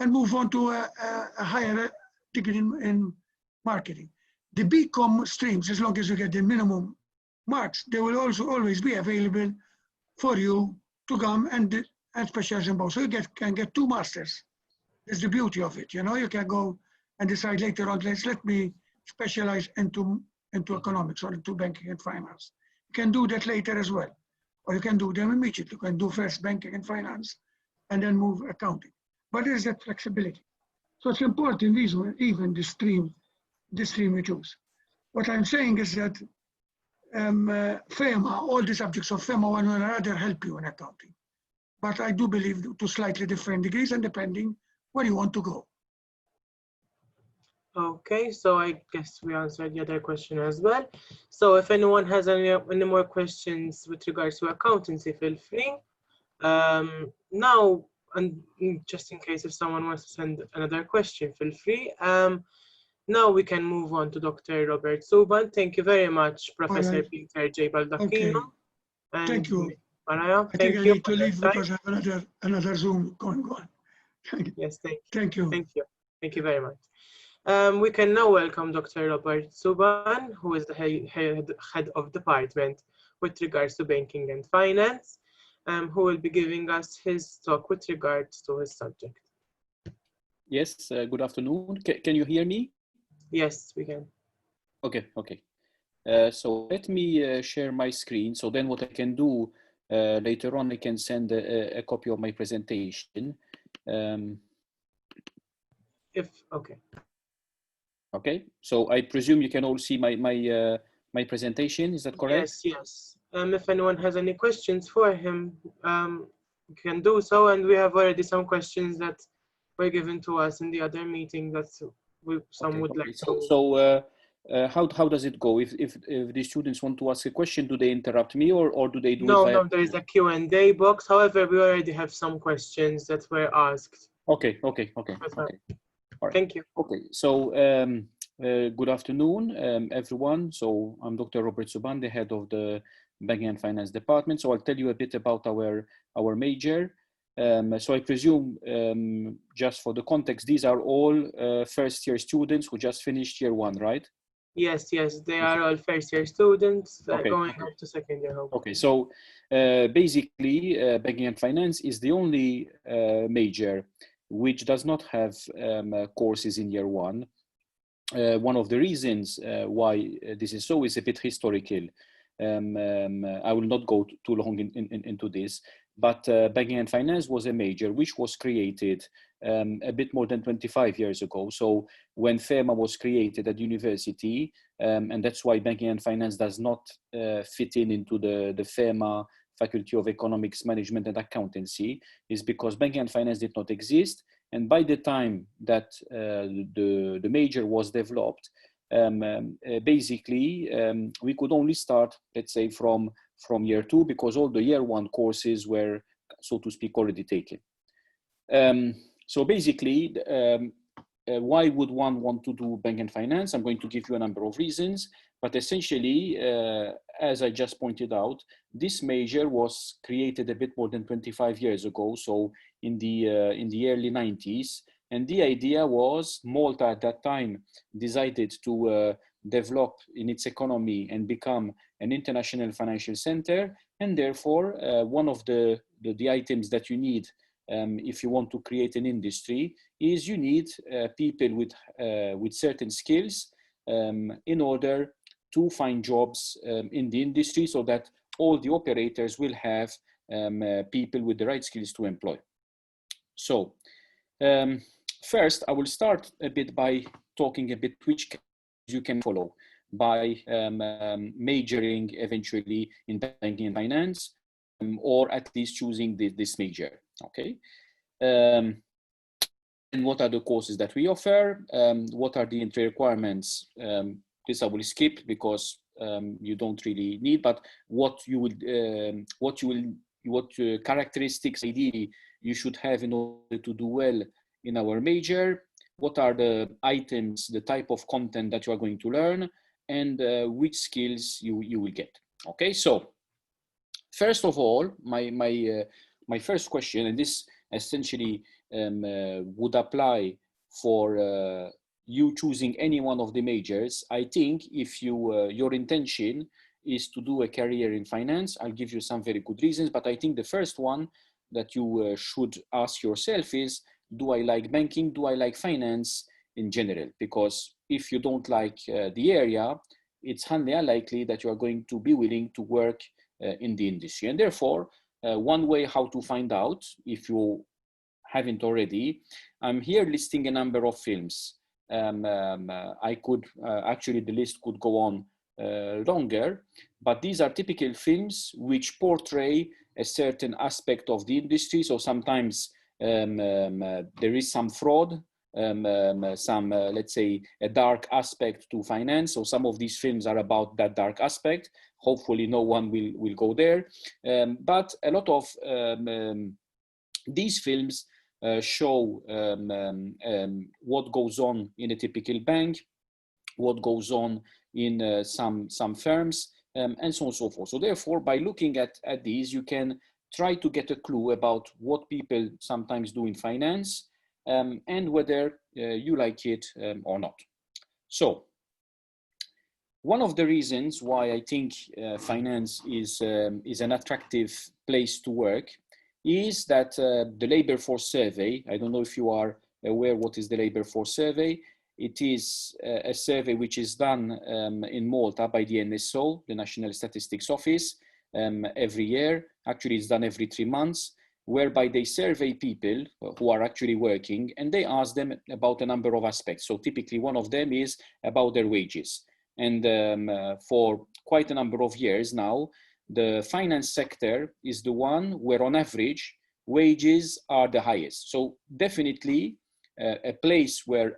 and move on to a higher degree in marketing. The BCom streams, as long as you get the minimum marks, they will also always be available for you to come and specialize in both. So you can get 2 masters. That's the beauty of it. You can go and decide later on, let me specialize into economics or into banking and finance. You can do that later as well. Or you can do them immediately. You can do first banking and finance and then move accounting. But there's that flexibility. So it's important, even the stream we choose. What I'm saying is that FEMA, all the subjects of FEMA, one or another, help you in accounting. But I do believe to slightly different degrees and depending where you want to go. Okay, so I guess we answered the other question as well. So if anyone has any more questions with regards to accountancy, feel free. Now, and just in case if someone wants to send another question, feel free. Now we can move on to Dr. Robert Zuban. Thank you very much, Professor Peter J. Baldacchino. Okay. Thank you. Mariah, I think I need to leave because I have another Zoom going on. Yes, thank you. Thank you. Thank you. Thank you very much. We can now welcome Dr. Robert Zuban, who is the head of department with regards to banking and finance, who will be giving us his talk with regards to his subject. Yes, good afternoon. Can you hear me? Yes, we can. Okay. So let me share my screen. So then what I can do later on, I can send a copy of my presentation. Okay, so I presume you can all see my presentation. Is that correct? Yes. If anyone has any questions for him, you can do so. And we have already some questions that were given to us in the other meeting that some would like to. So how does it go? If the students want to ask a question, do they interrupt me or do they do it via... No, there is a Q&A box. However, we already have some questions that were asked. Okay. All right. Thank you. Okay, so good afternoon, everyone. So I'm Dr. Robert Zuban, the head of the Banking and Finance Department. So I'll tell you a bit about our major. So I presume, just for the context, these are all first-year students who just finished year 1, right? Yes, they are all first-year students going up to second year. Okay, so basically, Banking and Finance is the only major which does not have courses in year 1. One of the reasons why this is so is a bit historical. I will not go too long into this, but Banking and Finance was a major which was created a bit more than 25 years ago. So when FEMA was created at university, and that's why Banking and Finance does not fit into the FEMA Faculty of Economics, Management and Accountancy, is because Banking and Finance did not exist. And by the time that the major was developed, basically we could only start, let's say, from year 2, because all the year 1 courses were, so to speak, already taken. So basically, why would one want to do Banking and Finance? I'm going to give you a number of reasons, but essentially, as I just pointed out, this major was created a bit more than 25 years ago, so in the early 90s, and the idea was Malta at that time decided to develop in its economy and become an international financial center, and therefore one of the items that you need if you want to create an industry is you need people with certain skills in order to find jobs in the industry, so that all the operators will have people with the right skills to employ. So first, I will start a bit by talking a bit which you can follow by majoring eventually in Banking and Finance, or at least choosing this major. Okay. And what are the courses that we offer? What are the entry requirements? This I will skip because you don't really need. But what characteristics ideally you should have in order to do well in our major, what are the items, the type of content that you are going to learn, and which skills you will get. Okay, so first of all, my first question, and this essentially would apply for you choosing any one of the majors. I think if you your intention is to do a career in finance, I'll give you some very good reasons, but I think the first one that you should ask yourself is, do I like banking? Do I like finance in general? Because if you don't like the area, it's highly unlikely that you are going to be willing to work in the industry. And therefore, one way how to find out, if you haven't already, I'm here listing a number of films. I could, actually the list could go on longer, but these are typical films which portray a certain aspect of the industry. So sometimes there is some fraud, some, let's say, a dark aspect to finance. So some of these films are about that dark aspect. Hopefully no one will go there. But a lot of these films show what goes on in a typical bank, what goes on in some firms, and so on and so forth. So therefore, by looking at these, you can try to get a clue about what people sometimes do in finance, and whether you like it or not. So one of the reasons why I think finance is an attractive place to work is that the labor force survey, I don't know if you are aware what is the labor force survey. It is a survey which is done in Malta by the NSO, the National Statistics Office, every year. Actually, it's done every 3 months, whereby they survey people who are actually working, and they ask them about a number of aspects. So typically one of them is about their wages. And for quite a number of years now, the finance sector is the one where on average wages are the highest. So definitely a place where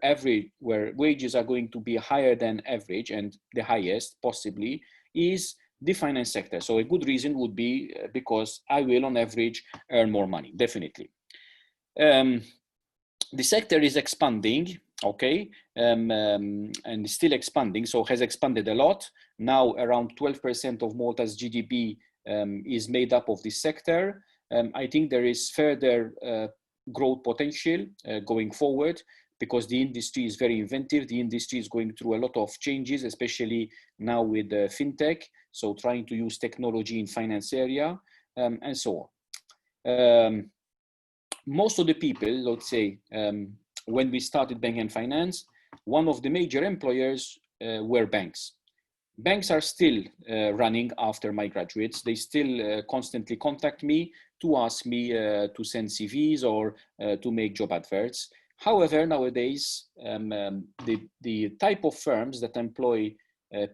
wages are going to be higher than average and the highest possibly is the finance sector. So a good reason would be because I will on average earn more money, definitely. The sector is expanding, okay, and still expanding, so has expanded a lot. Now around 12% of Malta's GDP is made up of this sector. I think there is further growth potential going forward, because the industry is very inventive. The industry is going through a lot of changes, especially now with fintech, so trying to use technology in finance area, and so on. Most of the people, let's say, when we started banking and finance, one of the major employers were banks. Banks are still running after my graduates. They still constantly contact me to ask me to send CVs or to make job adverts. However, nowadays, the type of firms that employ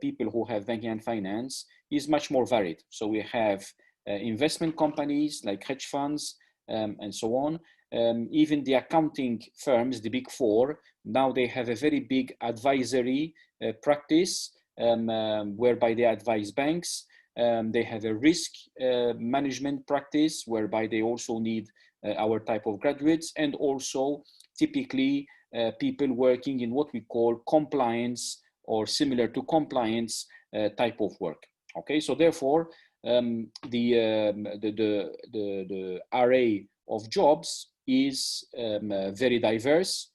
people who have banking and finance is much more varied. So we have investment companies like hedge funds and so on. Even the accounting firms, the big four, now they have a very big advisory practice whereby they advise banks. They have a risk management practice whereby they also need our type of graduates, and also typically people working in what we call compliance or similar to compliance type of work. Okay, so therefore the array of jobs is very diverse,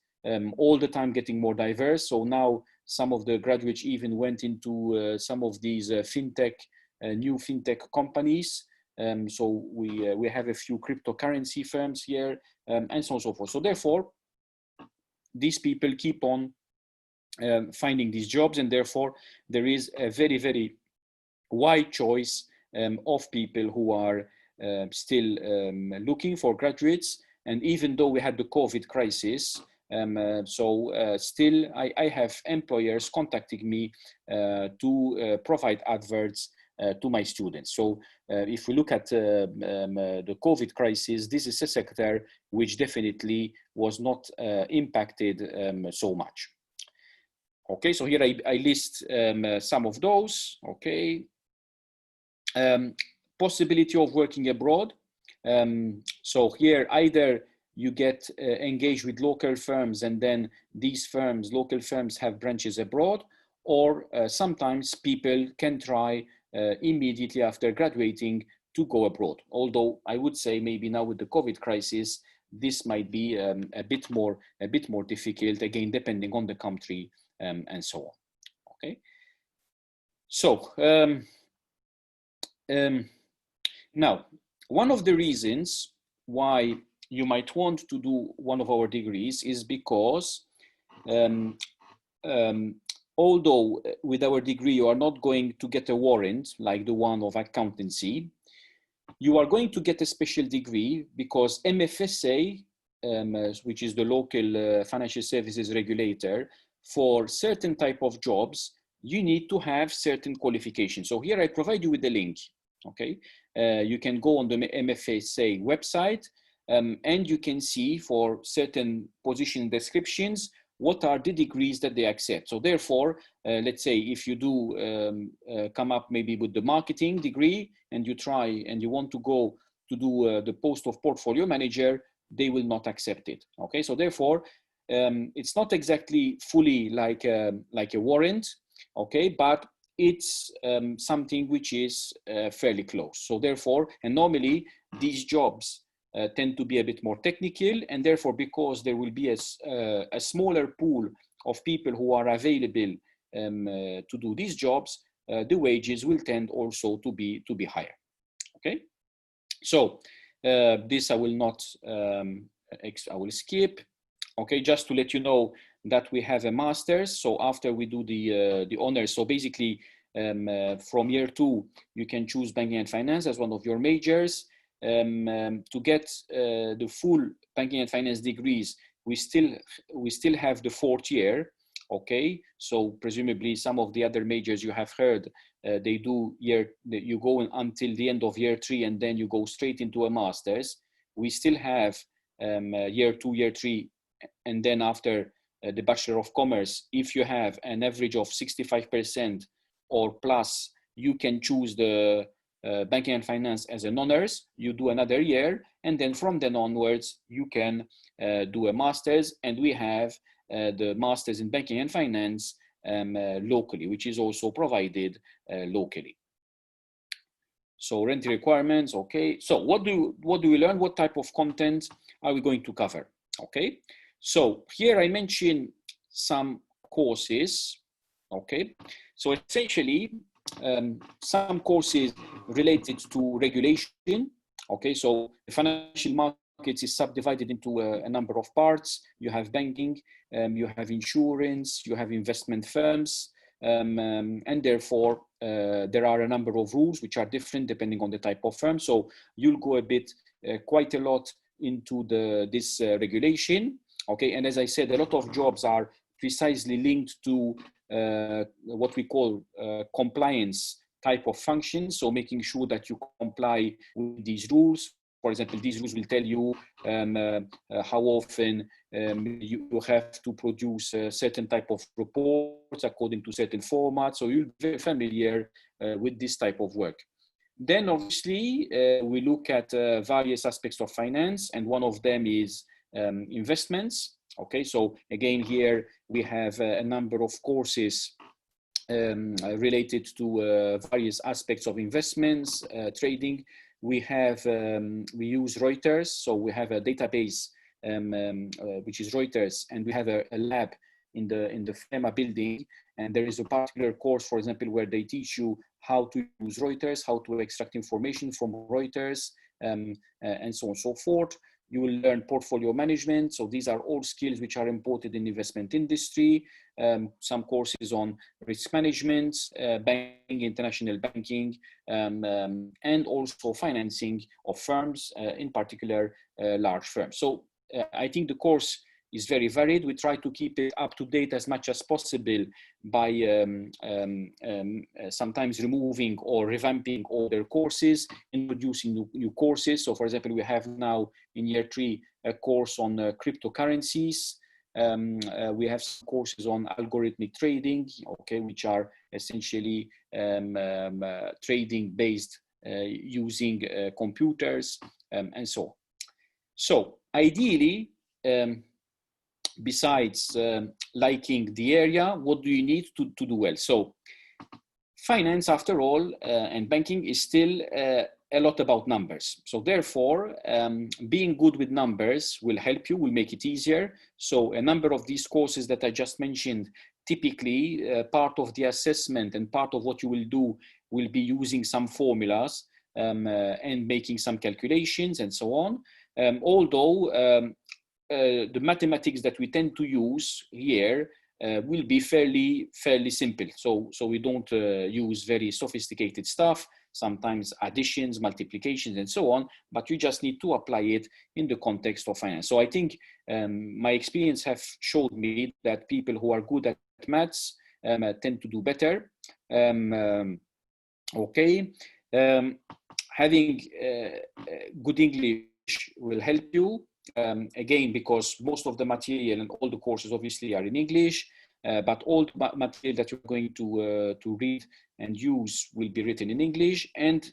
all the time getting more diverse. So now some of the graduates even went into some of these fintech, new fintech companies. So we have a few cryptocurrency firms here, and so on and so forth. So therefore, these people keep on finding these jobs, and therefore there is a very, very wide choice of people who are still looking for graduates. And even though we had the COVID crisis, still I have employers contacting me to provide adverts to my students. So if we look at the COVID crisis, this is a sector which definitely was not impacted so much. Okay, so here I list some of those. Okay, possibility of working abroad. So here either you get engaged with local firms, and then these firms, local firms, have branches abroad, or sometimes people can try immediately after graduating to go abroad. Although I would say maybe now with the COVID crisis, this might be a bit more difficult, again, depending on the country and so on. Okay. So now, one of the reasons why you might want to do one of our degrees is because although with our degree you are not going to get a warrant like the one of accountancy, you are going to get a special degree because MFSA, which is the local financial services regulator, for certain type of jobs, you need to have certain qualifications. So here I provide you with the link. Okay, you can go on the MFSA website and you can see for certain position descriptions what are the degrees that they accept. So therefore, let's say if you do come up maybe with the marketing degree and you try and you want to go to do the post of portfolio manager, they will not accept it. Okay, so therefore, it's not exactly fully like a warrant. Okay, but it's something which is fairly close. So therefore, and normally these jobs tend to be a bit more technical, and therefore, because there will be a smaller pool of people who are available to do these jobs, the wages will tend also to be higher. Okay, so this I will not, I will skip. Okay, just to let you know that we have a master's. So after we do the honors, so basically from year 2, you can choose banking and finance as one of your majors. To get the full banking and finance degrees, we still have the 4th year. Okay, so presumably some of the other majors you have heard, they do you go until the end of year 3 and then you go straight into a master's. We still have year 2, year 3, and then after the Bachelor of Commerce, if you have an average of 65% or plus, you can choose the banking and finance as an honors. You do another year, and then from then onwards, you can do a master's, and we have the master's in banking and finance locally, which is also provided locally. So rent requirements, okay. So what do we learn? What type of content are we going to cover? Okay, so here I mention some courses. Okay, so essentially some courses related to regulation. Okay, so the financial markets is subdivided into a number of parts. You have banking, you have insurance, you have investment firms, and therefore there are a number of rules which are different depending on the type of firm. So you'll go a bit, quite a lot into this regulation. Okay, and as I said, a lot of jobs are precisely linked to what we call compliance type of functions. So making sure that you comply with these rules. For example, these rules will tell you how often you have to produce a certain type of reports according to certain formats. So you'll be very familiar with this type of work. Then obviously we look at various aspects of finance, and one of them is investments. Okay, so again here we have a number of courses related to various aspects of investments, trading. We use Reuters, so we have a database which is Reuters, and we have a lab in the FEMA building, and there is a particular course, for example, where they teach you how to use Reuters, how to extract information from Reuters, and so on and so forth. You will learn portfolio management. So these are all skills which are important in the investment industry. Some courses on risk management, banking, international banking, and also financing of firms, in particular large firms. So I think the course is very varied. We try to keep it up to date as much as possible by sometimes removing or revamping older courses, introducing new courses. So for example, we have now in year 3 a course on cryptocurrencies. We have some courses on algorithmic trading, okay, which are essentially trading based using computers. and so on. So ideally, besides liking the area, what do you need to do well? So finance, after all, and banking is still a lot about numbers. So therefore, being good with numbers will help you, will make it easier. So a number of these courses that I just mentioned, typically part of the assessment and part of what you will do will be using some formulas and making some calculations and so on. Although the mathematics that we tend to use here will be fairly simple. So we don't use very sophisticated stuff, sometimes additions, multiplications, and so on, but you just need to apply it in the context of finance. So I think my experience have showed me that people who are good at maths tend to do better. Having good English will help you. Again, because most of the material and all the courses obviously are in English, but all the material that you're going to read and use will be written in English. And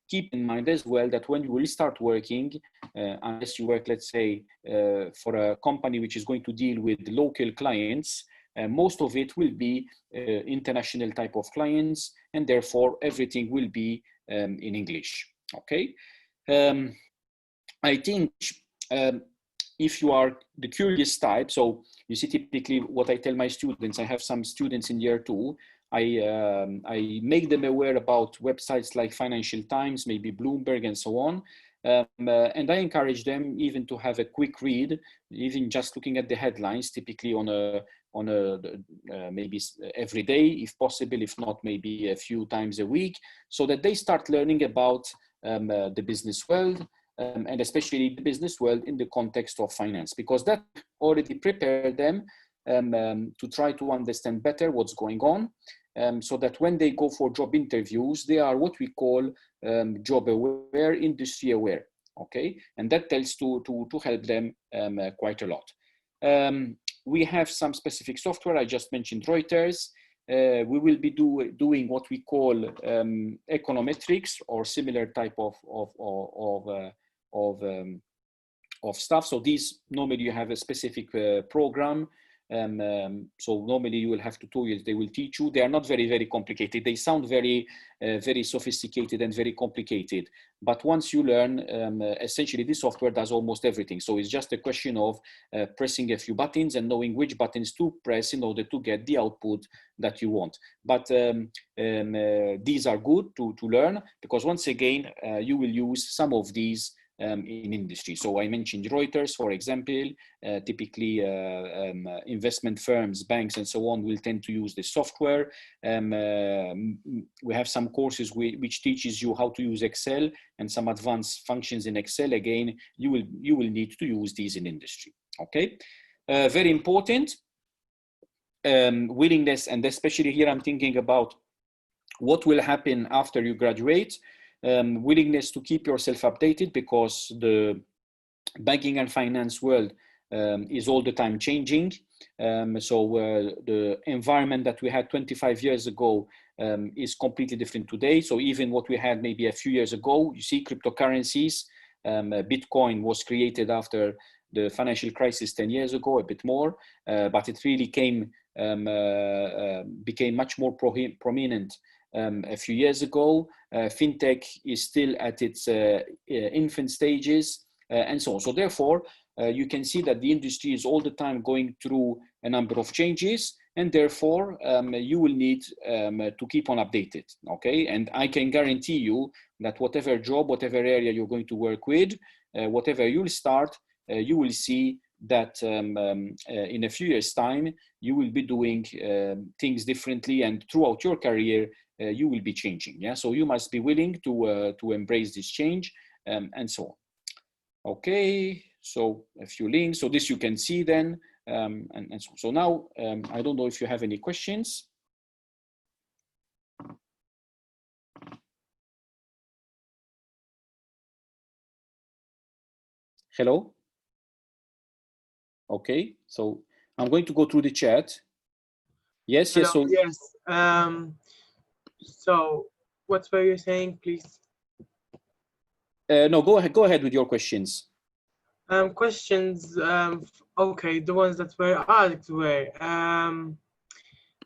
keep in mind as well that when you will start working, unless you work, let's say, for a company which is going to deal with local clients, most of it will be international type of clients, and therefore everything will be in English. Okay. I think if you are the curious type, so you see typically what I tell my students, I have some students in year 2, I make them aware about websites like Financial Times, maybe Bloomberg and so on. And I encourage them even to have a quick read, even just looking at the headlines, typically on a maybe every day, if possible, if not maybe a few times a week, so that they start learning about the business world, and especially the business world in the context of finance, because that already prepared them to try to understand better what's going on, so that when they go for job interviews, they are what we call job aware, industry aware. Okay, and that tends to help them quite a lot. We have some specific software. I just mentioned Reuters. We will be doing what we call econometrics or similar type of stuff. So these normally you have a specific program. So normally you will have tutorials they will teach you. They are not very complicated. They sound very sophisticated and very complicated, but once you learn, essentially this software does almost everything. So it's just a question of pressing a few buttons and knowing which buttons to press in order to get the output that you want. But these are good to learn, because once again you will use some of these in industry. So I mentioned Reuters, for example. Typically investment firms, banks, and so on will tend to use this software. We have some courses which teaches you how to use Excel and some advanced functions in Excel. Again, you will need to use these in industry. Okay, very important. Willingness, and especially here I'm thinking about what will happen after you graduate. Willingness to keep yourself updated, because the banking and finance world is all the time changing. So the environment that we had 25 years ago is completely different today. So even what we had maybe a few years ago, you see cryptocurrencies, Bitcoin was created after the financial crisis 10 years ago, a bit more, but it really became much more prominent a few years ago. Fintech is still at its infant stages, and so on. So therefore, you can see that the industry is all the time going through a number of changes, and therefore you will need to keep on updated. Okay, and I can guarantee you that whatever job, whatever area you're going to work with, whatever you'll start, you will see that in a few years' time, you will be doing things differently, and throughout your career, you will be changing. Yeah, so you must be willing to embrace this change, and so on. Okay, so a few links. So this you can see then, and so on. So now I don't know if you have any questions. Hello. Okay, so I'm going to go through the chat. Yes, Hello, yes. So yes. So what were you saying, please? No, go ahead with your questions. Questions. Okay, the ones that were asked were,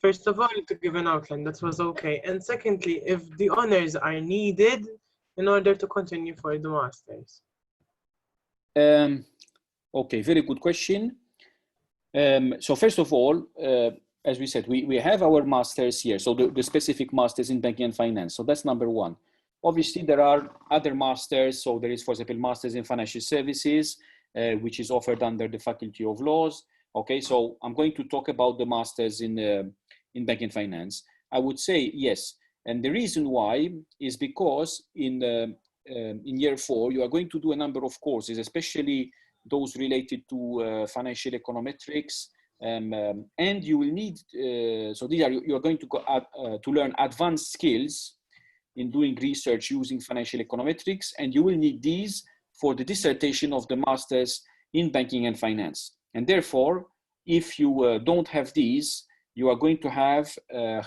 first of all, to give an outline, that was okay. And secondly, if the honors are needed in order to continue for the masters. Okay, very good question. So first of all, as we said, we have our masters here. So the specific masters in banking and finance. So that's number one. Obviously, there are other masters. So there is, for example, masters in financial services, which is offered under the Faculty of Laws. Okay, so I'm going to talk about the masters in banking and finance. I would say yes. And the reason why is because in year 4, you are going to do a number of courses, especially those related to financial econometrics, and you will need, so these are, you are going to learn advanced skills in doing research using financial econometrics, and you will need these for the dissertation of the masters in banking and finance. And therefore, if you don't have these, you are going to have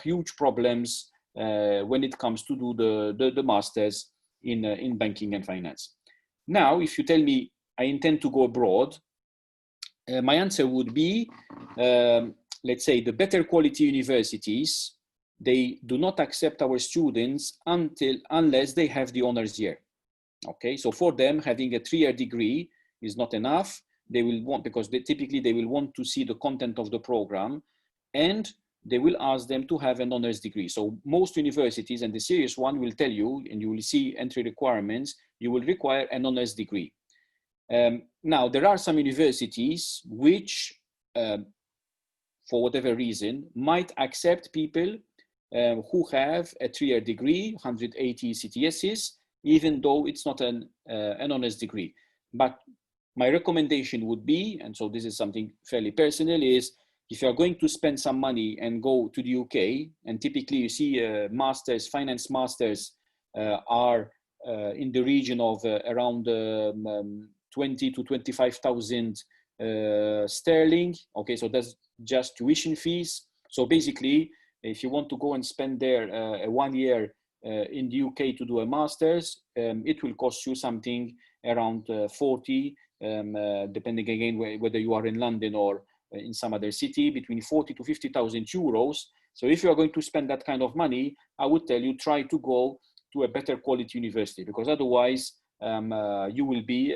huge problems when it comes to do the masters in banking and finance. Now, if you tell me, I intend to go abroad, my answer would be, let's say, the better quality universities, they do not accept our students unless they have the honors year. Okay, so for them, having a 3-year degree is not enough. They will want, because typically they will want to see the content of the program, and they will ask them to have an honors degree. So most universities, and the serious one, will tell you, and you will see entry requirements, you will require an honors degree. Now, there are some universities which, for whatever reason, might accept people who have a 3-year degree, 180 CTSs, even though it's not an honors degree. But my recommendation would be, and so this is something fairly personal, is if you're going to spend some money and go to the UK, and typically you see masters, finance masters are in the region of around 20 to 25,000 sterling. Okay, so that's just tuition fees. So basically, if you want to go and spend there 1 year in the UK to do a master's, it will cost you something around 40, depending again whether you are in London or in some other city, between 40 to 50,000 euros. So if you are going to spend that kind of money, I would tell you, try to go to a better quality university, because otherwise you will be,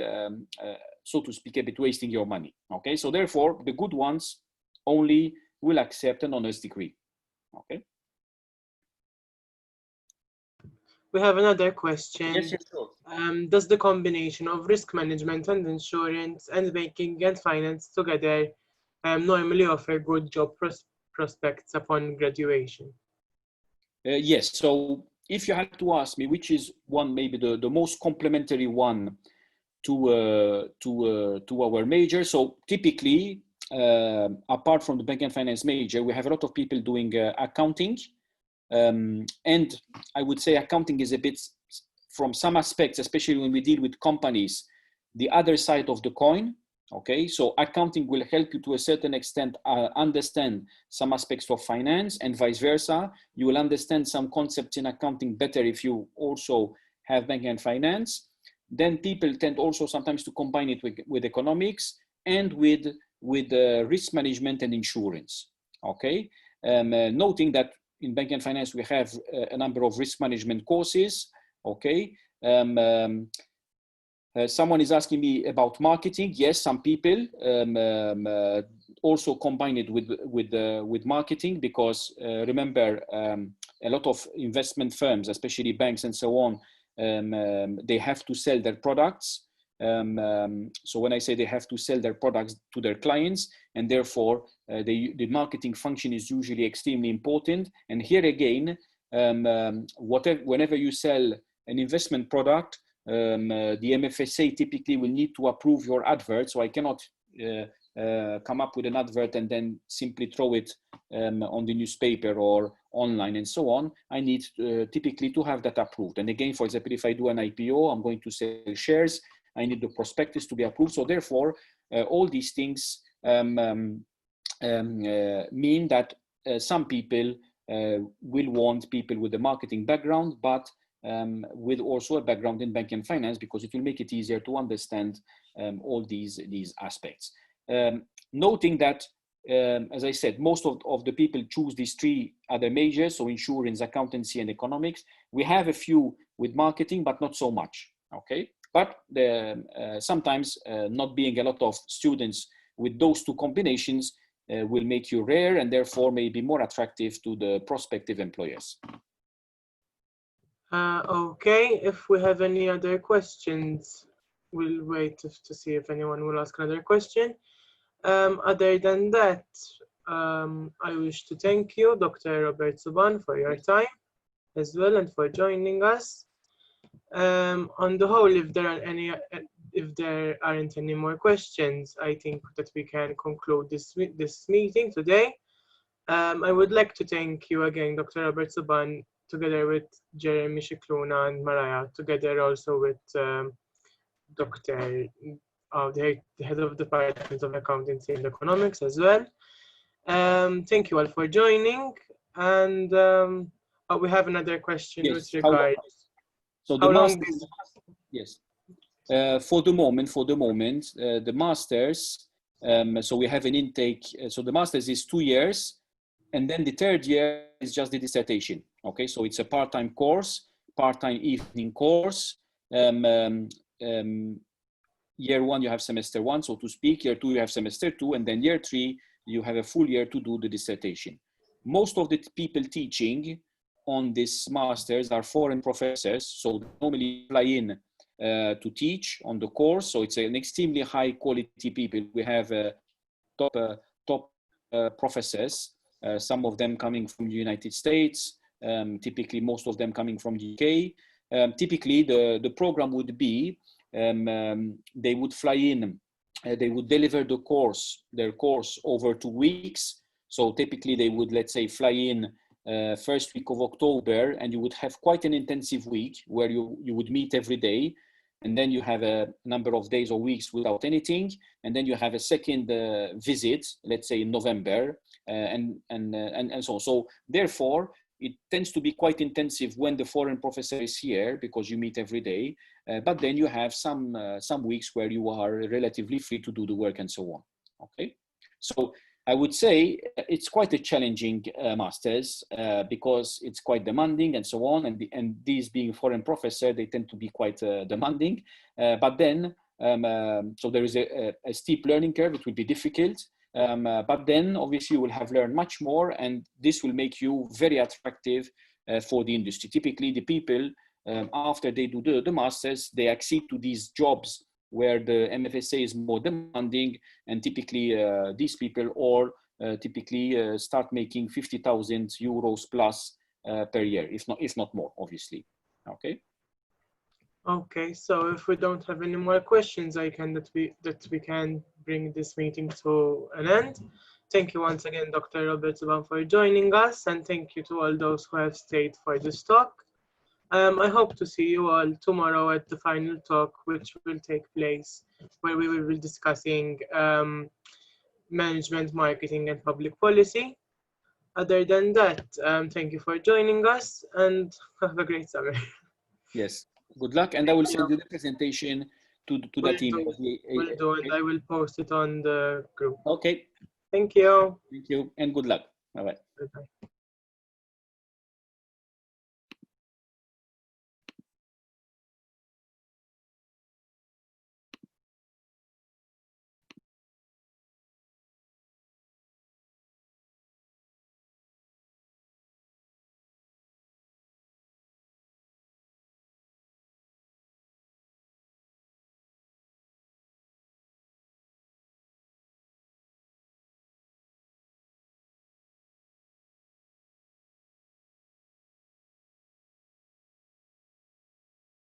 so to speak, a bit wasting your money. Okay, so therefore, the good ones only will accept an honors degree. Okay. We have another question. Yes, sure. Does the combination of risk management and insurance and banking and finance together normally offer good job prospects upon graduation? Yes. So if you had to ask me which is one, maybe the most complementary one to our major. So typically, apart from the banking and finance major, we have a lot of people doing accounting. And I would say accounting is a bit, from some aspects, especially when we deal with companies, the other side of the coin. Okay, so accounting will help you to a certain extent understand some aspects of finance, and vice versa. You will understand some concepts in accounting better if you also have banking and finance. Then people tend also sometimes to combine it with economics and with risk management and insurance. Okay, noting that in banking and finance we have a number of risk management courses. Okay. Someone is asking me about marketing. Yes, some people also combine it with marketing, because remember, a lot of investment firms, especially banks and so on, they have to sell their products. So when I say they have to sell their products to their clients, and therefore the marketing function is usually extremely important. And here again, whenever you sell an investment product, the MFSA typically will need to approve your advert. So I cannot come up with an advert and then simply throw it on the newspaper or online and so on. I need typically to have that approved. And again, for example, if I do an IPO, I'm going to sell shares, I need the prospectus to be approved. So therefore, all these things mean that some people will want people with a marketing background, but with also a background in banking and finance, because it will make it easier to understand all these aspects. Noting that, as I said, most of the people choose these three other majors, so insurance, accountancy, and economics. We have a few with marketing, but not so much, okay? But sometimes not being a lot of students with those two combinations will make you rare, and therefore may be more attractive to the prospective employers. Okay, if we have any other questions, we'll wait to see if anyone will ask another question. Other than that, I wish to thank you, Dr. Robert Zuban, for your time as well and for joining us. On the whole, if there aren't any more questions, I think that we can conclude this meeting today. I would like to thank you again, Dr. Robert Zuban, together with Jeremy Shikluna and Mariah, together also with Dr. The head of the Department of Accountancy and Economics as well. Thank you all for joining. And we have another question with regards. So the masters, yes. For the moment, the masters. So we have an intake. So the masters is 2 years, and then the third year is just the dissertation. Okay, so it's a part-time course, part-time evening course. Year 1 you have semester 1, so to speak. Year 2 you have semester 2, and then year 3 you have a full year to do the dissertation. Most of the people teaching on this masters are foreign professors, so they normally fly in to teach on the course. So it's an extremely high quality people. We have top professors, some of them coming from the United States, typically most of them coming from the UK. Typically the program would be they would fly in, they would deliver their course over 2 weeks. So typically they would, let's say, fly in first week of October, and you would have quite an intensive week where you would meet every day, and then you have a number of days or weeks without anything, and then you have a second visit, let's say in November, and so on. So therefore, it tends to be quite intensive when the foreign professor is here, because you meet every day. But then you have some weeks where you are relatively free to do the work and so on. Okay, so I would say it's quite a challenging masters because it's quite demanding and so on. And these being foreign professor, they tend to be quite demanding. But then, so there is a steep learning curve. It will be difficult. But then obviously you will have learned much more, and this will make you very attractive for the industry. Typically the people, after they do the masters, they accede to these jobs where the MFSA is more demanding, and typically these people typically start making 50,000 euros plus per year, if not more, obviously. Okay. Okay, so if we don't have any more questions, I can that we can bring this meeting to an end. Thank you once again, Dr. Robert Zuban, for joining us, and thank you to all those who have stayed for this talk. I hope to see you all tomorrow at the final talk, which will take place, where we will be discussing management, marketing, and public policy. Other than that, thank you for joining us, and have a great summer. Yes, good luck, and I will send you the presentation to that email. Will do, and I will post it on the group. Okay. Thank you. Thank you, and good luck. Bye-bye. Bye-bye.